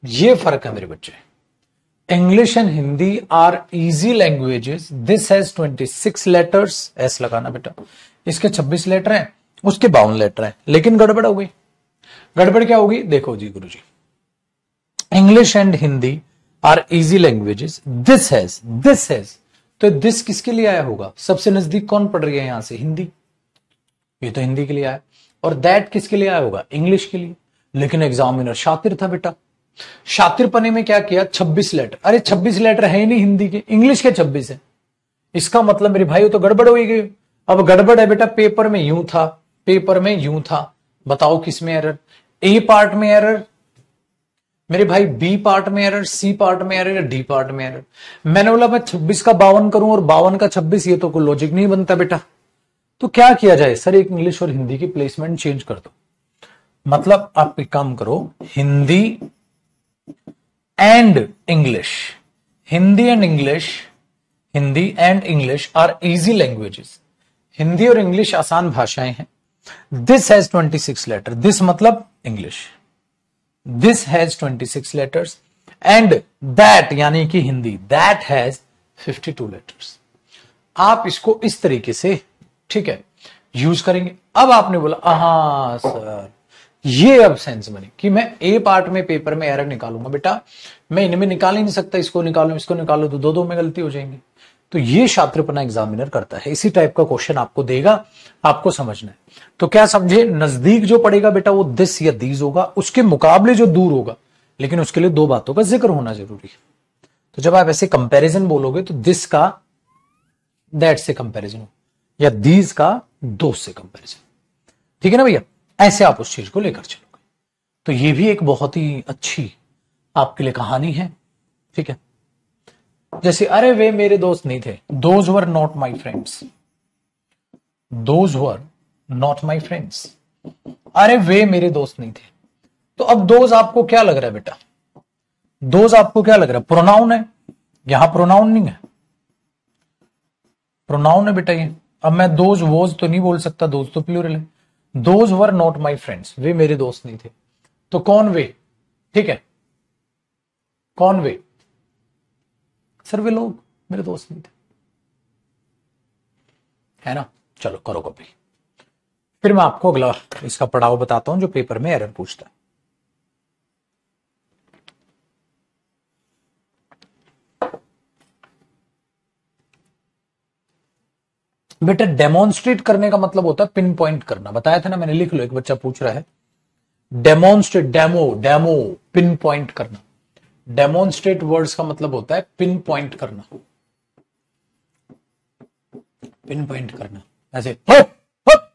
ये फर्क है मेरे बच्चे। English and Hindi are easy languages, this has 26 letters, S लगाना बेटा, इसके 26 लेटर हैं, उसके 52 लेटर हैं, लेकिन गड़बड़ हो गई। गड़बड़ क्या होगी देखो जी गुरुजी, English and Hindi are easy languages, this has, तो दिस किसके लिए आया होगा? सबसे नजदीक कौन पड़ रही है यहां से? हिंदी, ये तो हिंदी के लिए आया। और दैट किसके लिए आया होगा? इंग्लिश के लिए। लेकिन एग्जामिनर शातिर था बेटा, शातिर पने में क्या किया? 26 लेटर। अरे 26 लेटर है ही नहीं हिंदी के, इंग्लिश के 26 है। इसका मतलब मेरे भाई तो गड़बड़ हो ही गई। अब गड़बड़ है बेटा, पेपर में यूं था, पेपर में यूं था, बताओ किस में एरर? ए पार्ट में एरर मेरे भाई, बी पार्ट में एरर, सी पार्ट में एरर या डी पार्ट में एरर? मैंने बोला मैं 26 का 52 करूं और 52 का 26, ये तो कोई लॉजिक नहीं बनता बेटा। तो क्या किया जाए सर? एक इंग्लिश और हिंदी की प्लेसमेंट चेंज कर दो। मतलब आप एक काम करो, Hindi and English, Hindi and English, Hindi and English are easy languages. Hindi और इंग्लिश आसान भाषाएं हैं। दिस हैज 26 लेटर, दिस मतलब English, this has 26 letters and that यानी कि हिंदी, दैट हैज 52 letters। आप इसको इस तरीके से, ठीक है, यूज करेंगे। अब आपने बोला हाँ सर, ये अब सेंस बनी कि मैं ए पार्ट में पेपर में एरर निकालूंगा बेटा, मैं इनमें निकाल ही नहीं सकता, इसको निकालू इसको निकालू तो दो में गलती हो जाएंगी। तो ये शात्रपना एग्जामिनर करता है, इसी टाइप का क्वेश्चन आपको देगा, आपको समझना है। तो क्या समझे, नजदीक जो पड़ेगा बेटा वो दिस या दीज होगा, उसके मुकाबले जो दूर होगा, लेकिन उसके लिए दो बातों का जिक्र होना जरूरी है। तो जब आप ऐसे कंपैरिजन बोलोगे तो दिस का दैट से कंपैरिजन हो या दीज का दोस्त से कंपैरिजन, ठीक है ना भैया? ऐसे आप उस चीज को लेकर चलोगे। तो ये भी एक बहुत ही अच्छी आपके लिए कहानी है, ठीक है। जैसे अरे वे मेरे दोस्त नहीं थे, those were not my friends, those were not my friends. अरे वे मेरे दोस्त नहीं थे। तो अब दोज आपको क्या लग रहा है बेटा? दोज आपको क्या लग रहा है? प्रोनाउन है, यहां प्रोनाउन नहीं है, प्रोनाउन है बेटा ये। अब मैं दोज वोज तो नहीं बोल सकता, दोज तो प्लूरल है। Those were not my friends, वे मेरे दोस्त नहीं थे। तो कौन वे? ठीक है, कौन वे? सर वे लोग मेरे दोस्त नहीं थे, है ना? चलो करो कॉपी। फिर मैं आपको अगला इसका पड़ाव बताता हूं जो पेपर में एरर पूछता है। बेटा डेमोन्स्ट्रेट करने का मतलब होता है पिन पॉइंट करना, बताया था ना मैंने, लिख लो। एक बच्चा पूछ रहा है डेमोन्स्ट्रेट, डेमो पिन पॉइंट करना। डेमोन्स्ट्रेट वर्ड्स का मतलब होता है पिन पॉइंट करना, पिन पॉइंट करना ऐसे हप, हप,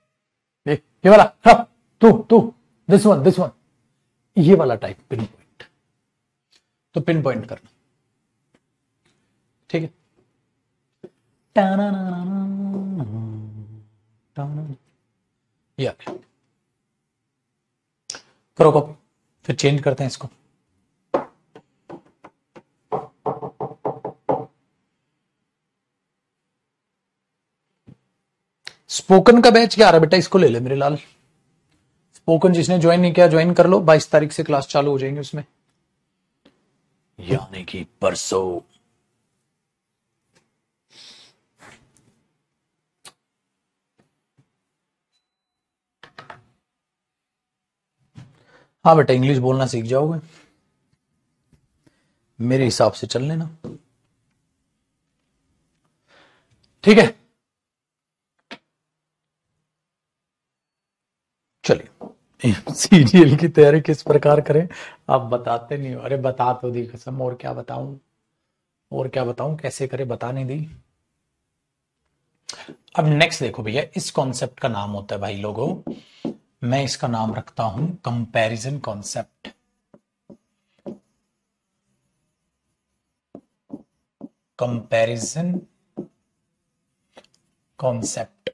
ये वाला हप, तू दिस वन, ये वाला टाइप पिन पॉइंट। तो पिन पॉइंट करना, ठीक है। या करो कॉपी, फिर चेंज करते हैं इसको। स्पोकन का बैच क्या आ रहा है बेटा, इसको ले ले मेरे लाल। स्पोकन जिसने ज्वाइन नहीं किया ज्वाइन कर लो, 22 तारीख से क्लास चालू हो जाएंगे उसमें, यानी कि परसों। हाँ बेटा इंग्लिश बोलना सीख जाओगे, मेरे हिसाब से चल लेना, ठीक है। चलिए सीरियल की तैयारी किस प्रकार करें, आप बताते नहीं हो। अरे बता तो दी कसम, और क्या बताऊं, और क्या बताऊं, कैसे करें बता नहीं दी। अब नेक्स्ट देखो भैया, इस कॉन्सेप्ट का नाम होता है भाई लोगों, मैं इसका नाम रखता हूं कंपैरिजन कॉन्सेप्ट। कंपैरिजन कॉन्सेप्ट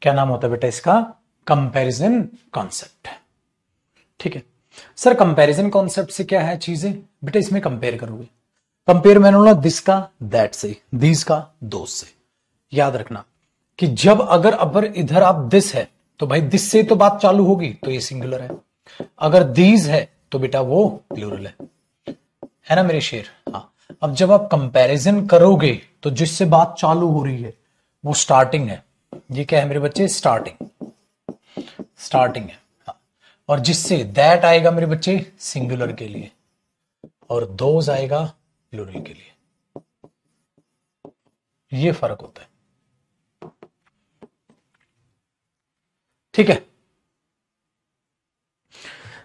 क्या नाम होता है बेटा इसका, कंपैरिजन कॉन्सेप्ट, ठीक है। सर कंपैरिजन कॉन्सेप्ट से क्या है चीजें बेटा, इसमें कंपेयर करोगे, कंपेयर मैंने बोला दिस का दैट से, दिस का दोस से। याद रखना कि जब अगर अबर इधर आप दिस है तो भाई दिस से तो बात चालू होगी, तो ये सिंगुलर है। अगर दीज है तो बेटा वो प्लूरल है ना मेरे शेर। हाँ, अब जब आप कंपैरिजन करोगे तो जिससे बात चालू हो रही है वो स्टार्टिंग है, ये क्या है मेरे बच्चे, स्टार्टिंग, स्टार्टिंग है। हाँ, और जिससे दैट आएगा मेरे बच्चे सिंगुलर के लिए, और दोज आएगा प्लूरल के लिए, ये फर्क होता है, ठीक है।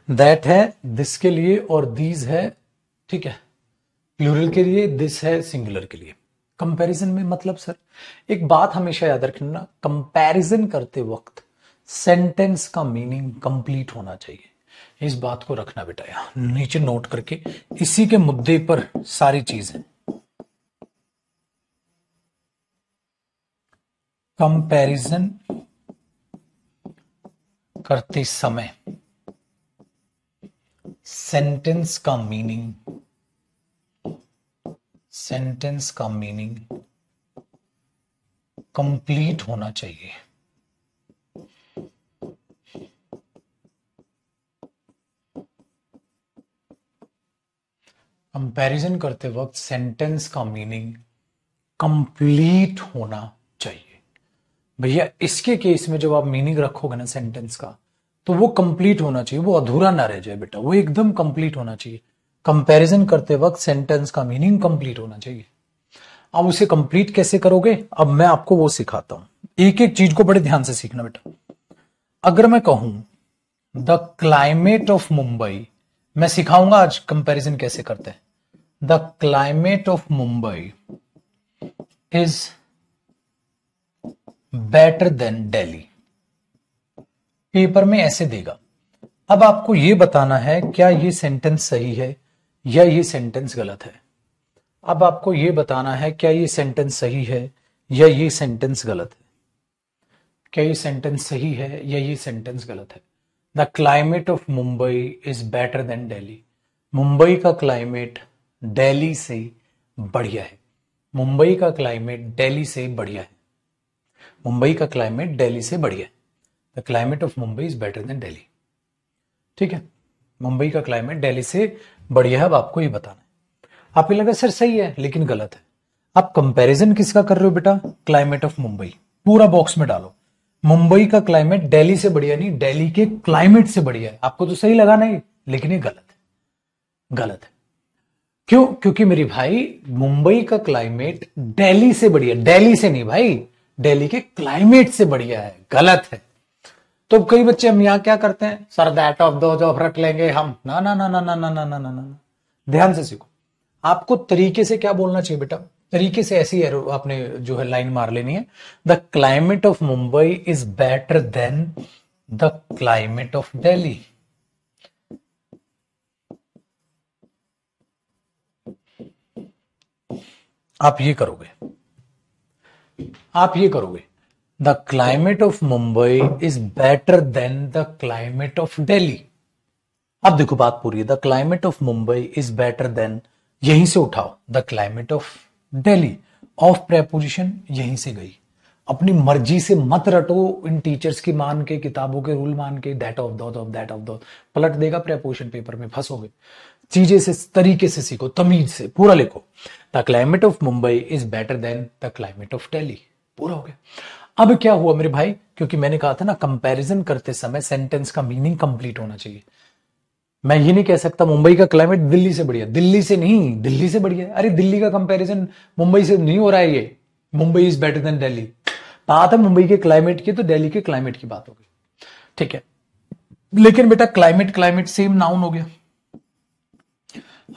दैट है दिस के लिए और दीज है, ठीक है, प्लूरल के लिए, दिस है सिंगुलर के लिए। कंपैरिजन में मतलब सर एक बात हमेशा याद रखना, कंपैरिजन करते वक्त सेंटेंस का मीनिंग कंप्लीट होना चाहिए, इस बात को रखना बेटा, यहां नीचे नोट करके, इसी के मुद्दे पर सारी चीजें। कंपैरिजन करते समय सेंटेंस का मीनिंग, सेंटेंस का मीनिंग कंप्लीट होना चाहिए। कंपैरिजन करते वक्त सेंटेंस का मीनिंग कंप्लीट होना चाहिए। भैया इसके केस में जब आप मीनिंग रखोगे ना सेंटेंस का, तो वो कंप्लीट होना चाहिए, वो अधूरा ना रह जाए बेटा, वो एकदम कंप्लीट होना चाहिए। कंपैरिजन करते वक्त सेंटेंस का मीनिंग कंप्लीट होना चाहिए। अब उसे कंप्लीट कैसे करोगे, अब मैं आपको वो सिखाता हूं, एक एक चीज को बड़े ध्यान से सीखना बेटा। अगर मैं कहूं द क्लाइमेट ऑफ मुंबई, मैं सिखाऊंगा आज कंपैरिजन कैसे करते हैं। The climate of Mumbai is better than Delhi, paper में ऐसे देगा। अब आपको यह बताना है क्या ये सेंटेंस सही है या ये सेंटेंस गलत है। अब आपको यह बताना है क्या ये सेंटेंस सही है या ये सेंटेंस गलत है, क्या ये सेंटेंस सही है या ये सेंटेंस गलत है। The climate of Mumbai is better than Delhi, Mumbai का क्लाइमेट दिल्ली से बढ़िया है, मुंबई का क्लाइमेट दिल्ली से बढ़िया है, मुंबई का क्लाइमेट दिल्ली से बढ़िया है। The climate of Mumbai is better than Delhi, ठीक है, मुंबई का क्लाइमेट दिल्ली से बढ़िया है। अब आपको ये बताना है, आपको लगा सर सही है लेकिन गलत है। आप कंपैरिजन किसका कर रहे हो बेटा, क्लाइमेट ऑफ मुंबई, पूरा बॉक्स में डालो, मुंबई का क्लाइमेट दिल्ली से बढ़िया नहीं, दिल्ली के क्लाइमेट से बढ़िया है। आपको तो सही लगा नहीं, लेकिन ये गलत है, गलत है। क्यों, क्योंकि मेरी भाई मुंबई का क्लाइमेट दिल्ली से बढ़िया, दिल्ली से नहीं भाई, दिल्ली के क्लाइमेट से बढ़िया है, गलत है। तो कई बच्चे हम यहां क्या करते हैं, सर दैट ऑफ दो जो रख लेंगे हम, ना ना ना ना ना ना ना ना ना ना, ध्यान से सीखो। आपको तरीके से क्या बोलना चाहिए बेटा, तरीके से ऐसी आपने जो है लाइन मार लेनी है, the climate of Mumbai is better than the climate of Delhi. आप ये करोगे, आप ये करोगे, the climate of Mumbai is better than the climate of Delhi. अब देखो बात पूरी है, the climate of Mumbai is better than, यहीं से उठाओ the climate of Delhi, of preposition यहीं से गई, अपनी मर्जी से मत रटो इन टीचर्स की मान के, किताबों के रूल मान के, that of that of the पलट देगा प्रेपोजिशन पेपर में, फंसोगे। चीजें से तरीके से सीखो, तमीज से पूरा लिखो। The climate of Mumbai is better than the climate of Delhi, पूरा हो गया। अब क्या हुआ मेरे भाई, क्योंकि मैंने कहा था ना कंपैरिजन करते समय सेंटेंस का मीनिंग कंप्लीट होना चाहिए। मैं ये नहीं कह सकता मुंबई का क्लाइमेट दिल्ली से बढ़िया, दिल्ली से नहीं, दिल्ली से बढ़िया। अरे दिल्ली का कंपैरिजन मुंबई से नहीं हो रहा है, ये Mumbai is better than Delhi. बात है मुंबई के क्लाइमेट की तो दिल्ली के क्लाइमेट की बात होगी, ठीक है। लेकिन बेटा क्लाइमेट क्लाइमेट सेम नाउन हो गया।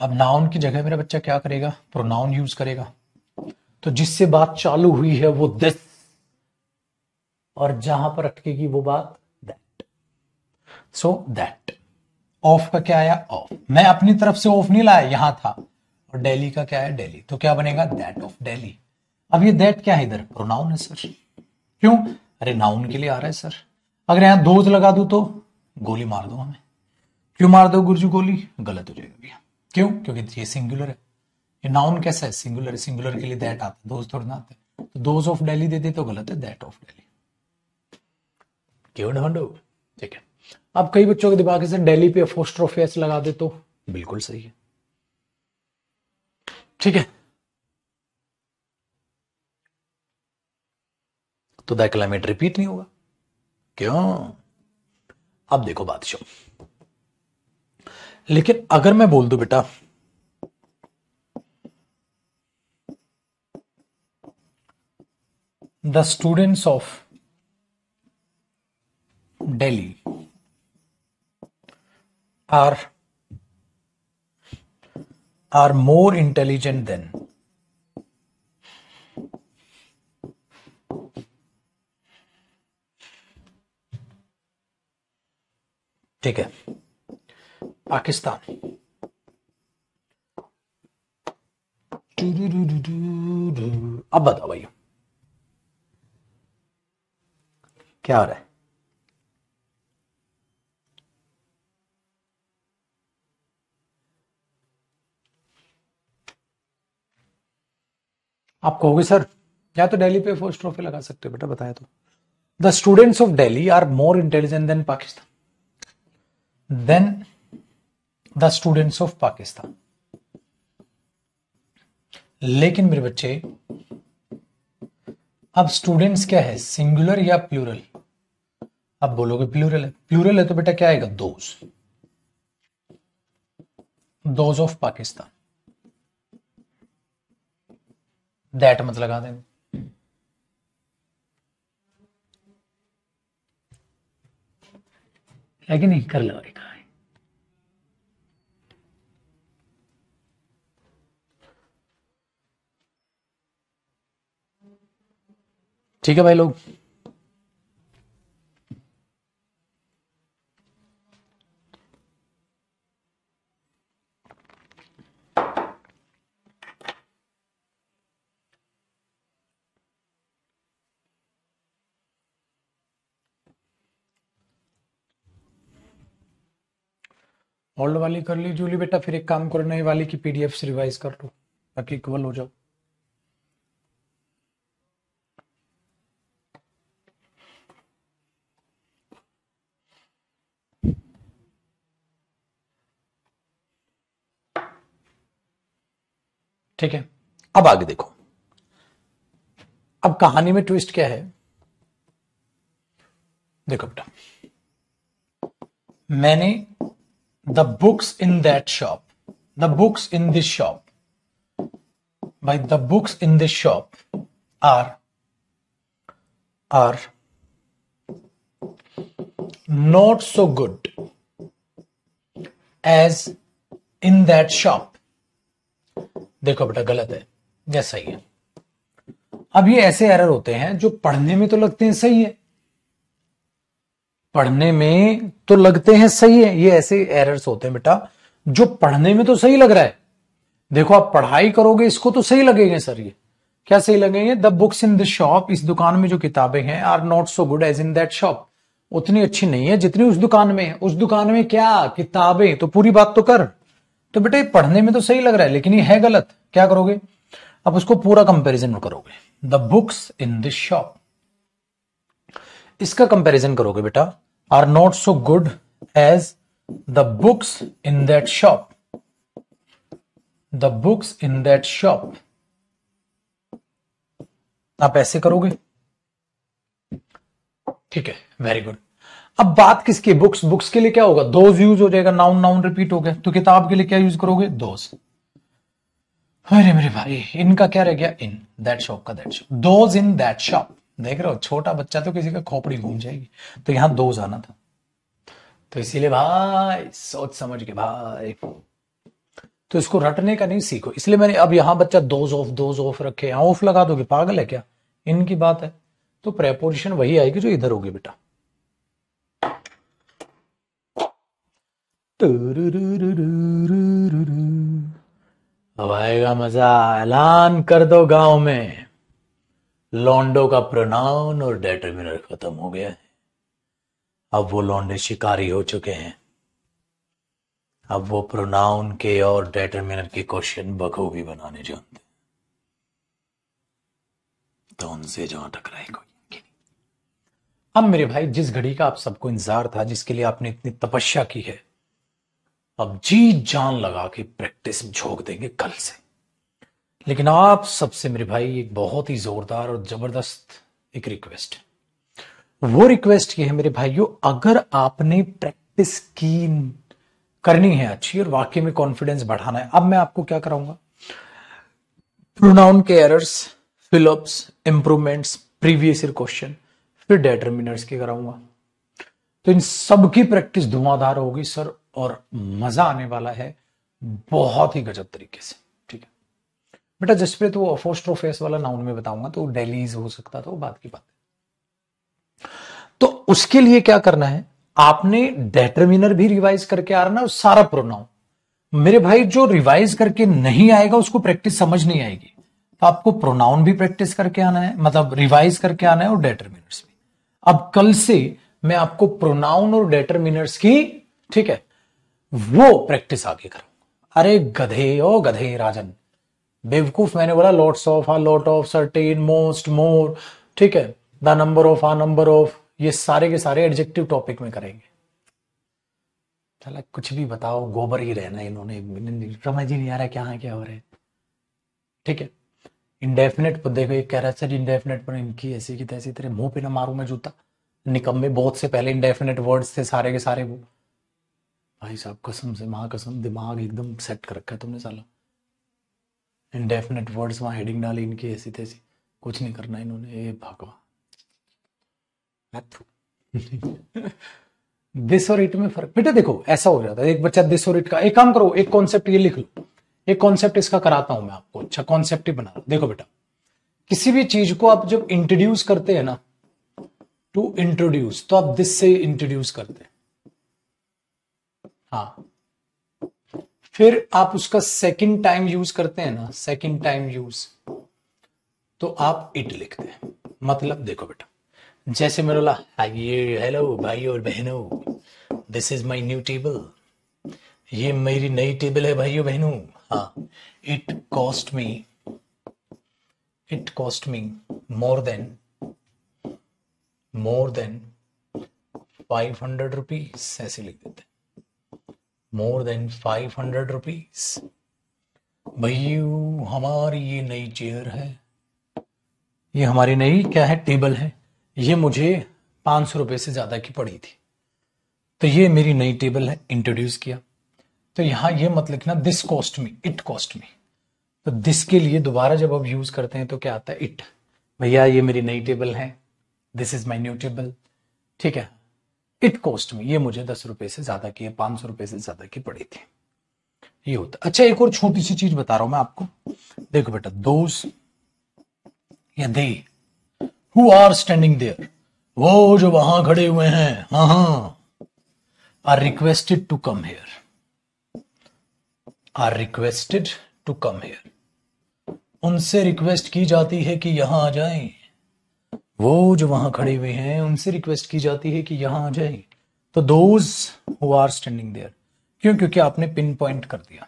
अब नाउन की जगह मेरा बच्चा क्या करेगा, प्रोनाउन यूज करेगा। तो जिससे बात चालू हुई है वो दिस, और जहां पर अटकेगी वो बात दैट। So that. ऑफ का क्या आया, ऑफ। मैं अपनी तरफ से ऑफ नहीं लाया, यहां था। और दिल्ली का क्या है, दिल्ली। तो क्या बनेगा, दैट ऑफ दिल्ली। अब ये दैट क्या है, इधर प्रोनाउन है सर। क्यों, अरे नाउन के लिए आ रहा है सर। अगर यहां दोज लगा दूं तो गोली मार दो हमें। क्यों मार दो गुरुजी गोली, गलत हो जाएगा भैया। क्यों, क्योंकि ये सिंगुलर है। ये नाउन कैसा है, सिंगुलर है। सिंगुलर के लिए दैट आता है, दोज थोड़ा ना आते। तो दोज ऑफ दिल्ली दे दे तो गलत है, दैट ऑफ दिल्ली। क्यों ढूंढो, ठीक है। अब कई बच्चों के दिमाग से दिल्ली पे अपोस्ट्रोफी एस लगा दे तो बिल्कुल सही है, ठीक है। तो द क्लाइमेट रिपीट नहीं होगा, क्यों। अब देखो बात शो, लेकिन अगर मैं बोल दूं बेटा the students of Delhi are more intelligent than ठीक है पाकिस्तान। अब बताओ भाई क्या हो रहा है। आप कहोगे सर या तो दिल्ली पे फर्स्ट ट्रॉफी लगा सकते हो बेटा, बताया तो। The students of Delhi are more intelligent than Pakistan, than the students of Pakistan. लेकिन मेरे बच्चे अब स्टूडेंट्स क्या है, सिंगुलर या प्लूरल। अब बोलोगे प्लूरल है, प्लूरल है तो बेटा क्या आएगा, दोज ऑफ पाकिस्तान। दैट मत लगा देंगे, है कि नहीं, कर लो एक। ठीक है भाई लोग, ओल्ड वाली कर ली जूली बेटा, फिर एक काम करो नई वाली की पीडीएफ से रिवाइज कर लो ताकि इक्वल हो जाओ। ठीक है, अब आगे देखो। अब कहानी में ट्विस्ट क्या है, देखो बेटा, मैंने the books in that shop, the books in this shop, भाई the books in this shop are not so good as in that shop. देखो बेटा गलत है या सही है। अब ये ऐसे एरर होते हैं जो पढ़ने में तो लगते हैं सही है, पढ़ने में तो लगते हैं सही है, ये ऐसे एरर्स होते हैं बेटा जो पढ़ने में तो सही लग रहा है। देखो आप पढ़ाई करोगे इसको तो सही लगेंगे सर, ये क्या सही लगेंगे, the books in this shop, इस दुकान में जो किताबें हैं, are not so good as in that shop, उतनी अच्छी नहीं है जितनी उस दुकान में है। उस दुकान में क्या, किताबें, तो पूरी बात तो कर। तो बेटा ये पढ़ने में तो सही लग रहा है लेकिन ये है गलत, क्या करोगे, अब उसको पूरा कंपैरिजन करोगे। The books in this shop, इसका कंपैरिजन करोगे बेटा, are not so good as the books in that shop, the books in that shop, आप ऐसे करोगे, ठीक है, वेरी गुड। अब बात किसकी, बुक्स, बुक्स के लिए क्या होगा, दोज यूज हो जाएगा, नाउन नाउन रिपीट हो गया, तो किताब के लिए क्या यूज करोगे, दोज। अरे मेरे भाई, इनका क्या रह गया, इन दैट शॉप का that shop, those in that shop, देख रहे हो छोटा बच्चा तो किसी का खोपड़ी घूम जाएगी, तो यहां दोज आना था, तो इसीलिए भाई सोच समझ के भाई, तो इसको रटने का नहीं सीखो, इसलिए मैंने अब यहां बच्चा दोज ऑफ रखे, यहां ऑफ लगा दोगे, पागल है क्या, इनकी बात है, तो प्रेपोजिशन वही आएगी जो इधर होगी बेटा। अब आएगा मजा, ऐलान कर दो गांव में, लॉन्डो का प्रोनाउन और डेटरमिनर खत्म हो गया है, अब वो लौंडे शिकारी हो चुके हैं, अब वो प्रोनाउन के और डेटरमिनर के क्वेश्चन बखूबी बनाने जानते, तो उनसे जहां टकराए कोई। अब मेरे भाई, जिस घड़ी का आप सबको इंतजार था, जिसके लिए आपने इतनी तपस्या की है, अब जी जान लगा के प्रैक्टिस झोंक देंगे कल से। लेकिन आप सबसे मेरे भाई एक बहुत ही जोरदार और जबरदस्त एक रिक्वेस्ट है, वो रिक्वेस्ट ये है मेरे भाइयों, अगर आपने प्रैक्टिस की करनी है अच्छी और वाकई में कॉन्फिडेंस बढ़ाना है, अब मैं आपको क्या कराऊंगा, प्रोनाउन के errors, fill-ups, improvements, previous year question, फिर डेटरमिनर्स के कराऊंगा, तो इन सब की प्रैक्टिस धुआंधार होगी सर, और मजा आने वाला है बहुत ही गजब तरीके से, ठीक है बेटा। जसप्रीत वो अपोस्ट्रोफेस वाला नाउन में बताऊंगा, तो डेलीज हो सकता था, वो बात की बात है। तो उसके लिए क्या करना है, आपने डेटरमिनर भी रिवाइज करके आ रहा ना, सारा प्रोनाउन मेरे भाई, जो रिवाइज करके नहीं आएगा उसको प्रैक्टिस समझ नहीं आएगी, तो आपको प्रोनाउन भी प्रैक्टिस करके आना है, मतलब रिवाइज करके आना है, और डेटरमिनर्स भी। अब कल से मैं आपको प्रोनाउन और डेटरमिनर्स की, ठीक है, वो प्रैक्टिस आगे करूंगा। अरे गधे, ओ गधे राजन, बेवकूफ, मैंने बोला lots of, a lot of, certain, most, more, ठीक है, the number of, a number of, ये सारे के सारे एडजेक्टिव टॉपिक में करेंगे। चला कुछ भी बताओ, गोबर ही रहना इन्होंने, समझ ही नहीं आ रहा क्या है क्या हो रहा है, ठीक है। इंडेफिनेट पर देखो, एक कह रहा है सर इंडेफिनेट पर इनकी ऐसी की तैसी, तेरे मुंह पे ना मारू मैं जूता, निकम्मे, बहुत से पहले इंडेफिनेट वर्ड्स थे सारे के सारे वो, भाई साहब कसम से माँ कसम, दिमाग एकदम सेट कर रखा है तुमने साला, इंडेफिनेट वर्ड्स वहां हेडिंग डाली इनकी ऐसी तैसी, कुछ नहीं करना इन्होंने, ये भगवान। दिस और इट में फर्क बेटा, देखो ऐसा हो जाता है, एक बच्चा दिस और इट का, एक काम करो, एक कॉन्सेप्ट ये लिख लो, एक कॉन्सेप्ट इसका कराता हूं मैं आपको, अच्छा कॉन्सेप्ट ही बना लो। देखो बेटा, किसी भी चीज को आप जब इंट्रोड्यूस करते हैं ना, टू इंट्रोड्यूस, तो आप दिस से इंट्रोड्यूस करते हैं, हाँ, फिर आप उसका सेकंड टाइम यूज करते हैं ना, सेकंड टाइम यूज, तो आप इट लिखते हैं। मतलब देखो बेटा, जैसे मेरे बोला, ये हेलो भाई और बहनों, this is my new table, ये मेरी नई टेबल है भाइयों बहनों, हाँ, it cost me, it cost me more than, more than 500 rupees, ऐसे लिख देते, मोर देन 500 रुपीज, भाइयों हमारी ये नई चेयर है, ये हमारी नई क्या है, टेबल है, ये मुझे 500 रुपए से ज्यादा की पड़ी थी, तो ये मेरी नई टेबल है, इंट्रोड्यूस किया। तो यहां ये मत लिखना this cost me, it cost me, तो दिस के लिए दोबारा जब आप यूज करते हैं तो क्या आता है, इट, भैया ये मेरी नई टेबल है, this is my new table, ठीक है, इट कॉस्ट मी, ये मुझे 10 रुपए से ज्यादा की, 500 रुपए से ज्यादा की पड़ी थी, ये होता। अच्छा एक और छोटी सी चीज बता रहा हूं मैं आपको, देखो बेटा, दोस या they who are standing there, वो जो वहां खड़े हुए हैं, हाँ हाँ, are requested to come here, are requested to come here, उनसे रिक्वेस्ट की जाती है कि यहां आ जाएं, वो जो वहां खड़े हुए हैं उनसे रिक्वेस्ट की जाती है कि यहां आ जाएं, तो those who are standing there, क्यों, क्योंकि आपने पिन पॉइंट कर दिया,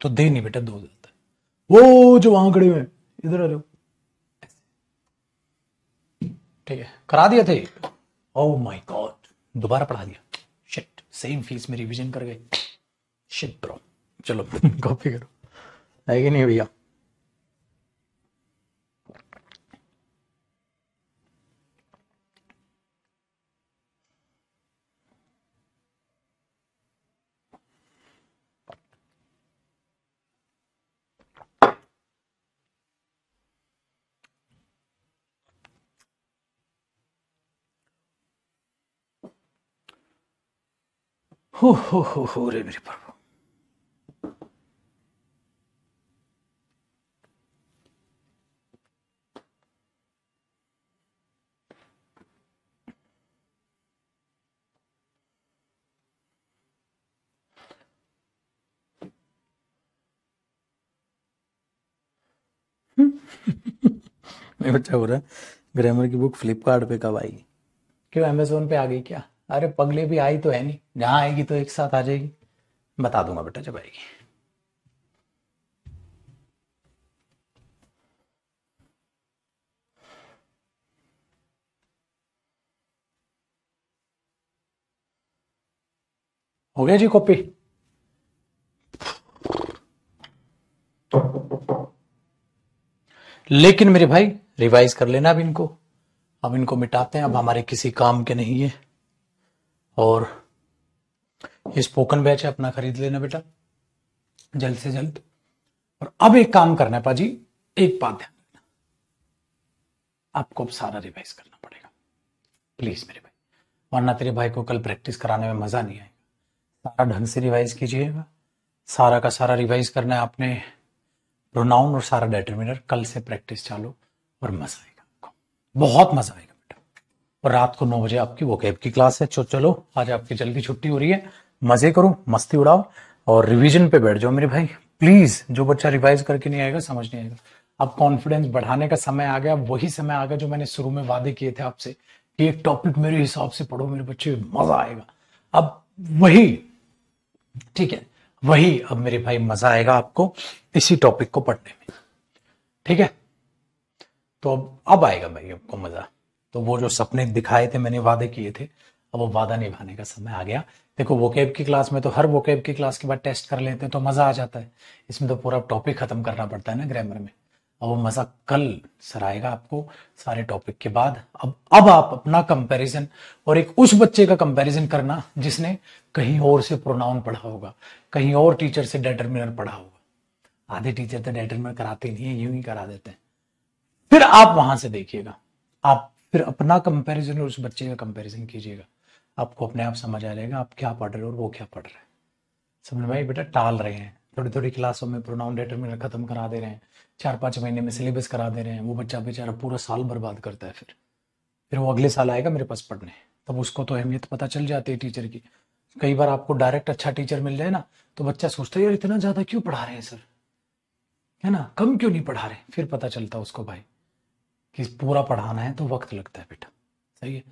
तो दे नहीं बेटा, दो आता है, वो जो वहां खड़े हुए हैं, इधर आ जाओ। ठीक है, करा दिए थे। ओह माय गॉड, दोबारा पढ़ा दिया। शिट, सेम फीस में रिवीजन कर गए। शिट ब्रो, चलो कॉपी करो, है कि नहीं भैया? हो रे मेरे प्रभु। मेरा बच्चा हो रहा है, ग्रामर की बुक फ्लिपकार्ट पे कब आएगी? क्यों अमेजोन पे आ गई क्या? अरे पगले, भी आई तो है नहीं, जहां आएगी तो एक साथ आ जाएगी। बता दूंगा बेटा जब आएगी। हो गया जी कॉपी? लेकिन मेरे भाई रिवाइज कर लेना अब इनको। अब इनको मिटाते हैं, अब हमारे किसी काम के नहीं है। और ये स्पोकन बैच है अपना, खरीद लेना बेटा जल्द से जल्द। और अब एक काम करना है पाजी, एक बात ध्यान रखना, आपको अब सारा रिवाइज करना पड़ेगा प्लीज मेरे भाई, वरना तेरे भाई को कल प्रैक्टिस कराने में मजा नहीं आएगा। सारा ढंग से रिवाइज कीजिएगा, सारा का सारा रिवाइज करना है आपने, प्रोनाउन और सारा डिटरमिनर। कल से प्रैक्टिस चालू और मजा आएगा आपको, बहुत मजा आएगा बेटा। और रात को 9 बजे आपकी वोकैब की क्लास है। चलो आज आपकी जल्दी छुट्टी हो रही है, मजे करो, मस्ती उड़ाओ और रिवीजन पे बैठ जाओ मेरे भाई प्लीज। जो बच्चा रिवाइज करके नहीं आएगा, समझ नहीं आएगा। अब कॉन्फिडेंस बढ़ाने का समय आ गया, वही समय आ गया जो मैंने शुरू में वादे किए थे आपसे कि एक टॉपिक मेरे हिसाब से पढ़ो मेरे बच्चे, मजा आएगा। अब वही, ठीक है, वही अब मेरे भाई मजा आएगा आपको इसी टॉपिक को पढ़ने में, ठीक है? तो अब आएगा भाई आपको मजा। तो वो जो सपने दिखाए थे मैंने, वादे किए थे, अब वो वादा निभाने का समय आ गया। देखो वोकैब की क्लास में तो हर वोकैब की क्लास के बाद टेस्ट कर लेते हैं तो मजा आ जाता है, इसमें तो पूरा टॉपिक खत्म करना पड़ता है ना ग्रामर में। अब वो मजा कल सर आएगा आपको सारे टॉपिक के बाद। अब आप अपना कंपैरिजन, और एक उस बच्चे का कंपैरिजन करना जिसने कहीं और से प्रोनाउन पढ़ा होगा, कहीं और टीचर से डिटरमिनर पढ़ा होगा। आधे टीचर तो डिटरमिनर कराते नहीं है, यूं ही करा देते हैं। फिर आप वहां से देखिएगा, आप फिर अपना कंपैरिजन और उस बच्चे का कंपैरिजन कीजिएगा, आपको अपने आप समझ आ जाएगा आप क्या पढ़ रहे हो और वो क्या पढ़ रहे हैं। समझ भाई बेटा, टाल रहे हैं, थोड़ी थोड़ी क्लासों में प्रोनाउन डिटरमिनर खत्म करा दे रहे हैं, 4-5 महीने में सिलेबस करा दे रहे हैं। वो बच्चा बेचारा पूरा साल बर्बाद करता है। फिर वो अगले साल आएगा मेरे पास पढ़ने, तब उसको तो अहमियत पता चल जाती है टीचर की। कई बार आपको डायरेक्ट अच्छा टीचर मिल जाए ना, तो बच्चा सोचता है यार इतना ज्यादा क्यों पढ़ा रहे हैं सर, है ना, कम क्यों नहीं पढ़ा रहे। फिर पता चलता उसको भाई कि पूरा पढ़ाना है तो वक्त लगता है बेटा। सही है,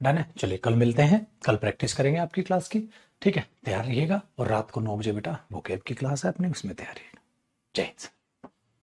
डन है। चलिए कल मिलते हैं, कल प्रैक्टिस करेंगे आपकी क्लास की, ठीक है? तैयार रहिएगा। और रात को 9 बजे बेटा वोकैब की क्लास है अपनी, उसमें तैयार रहिएगा। जय हिंद।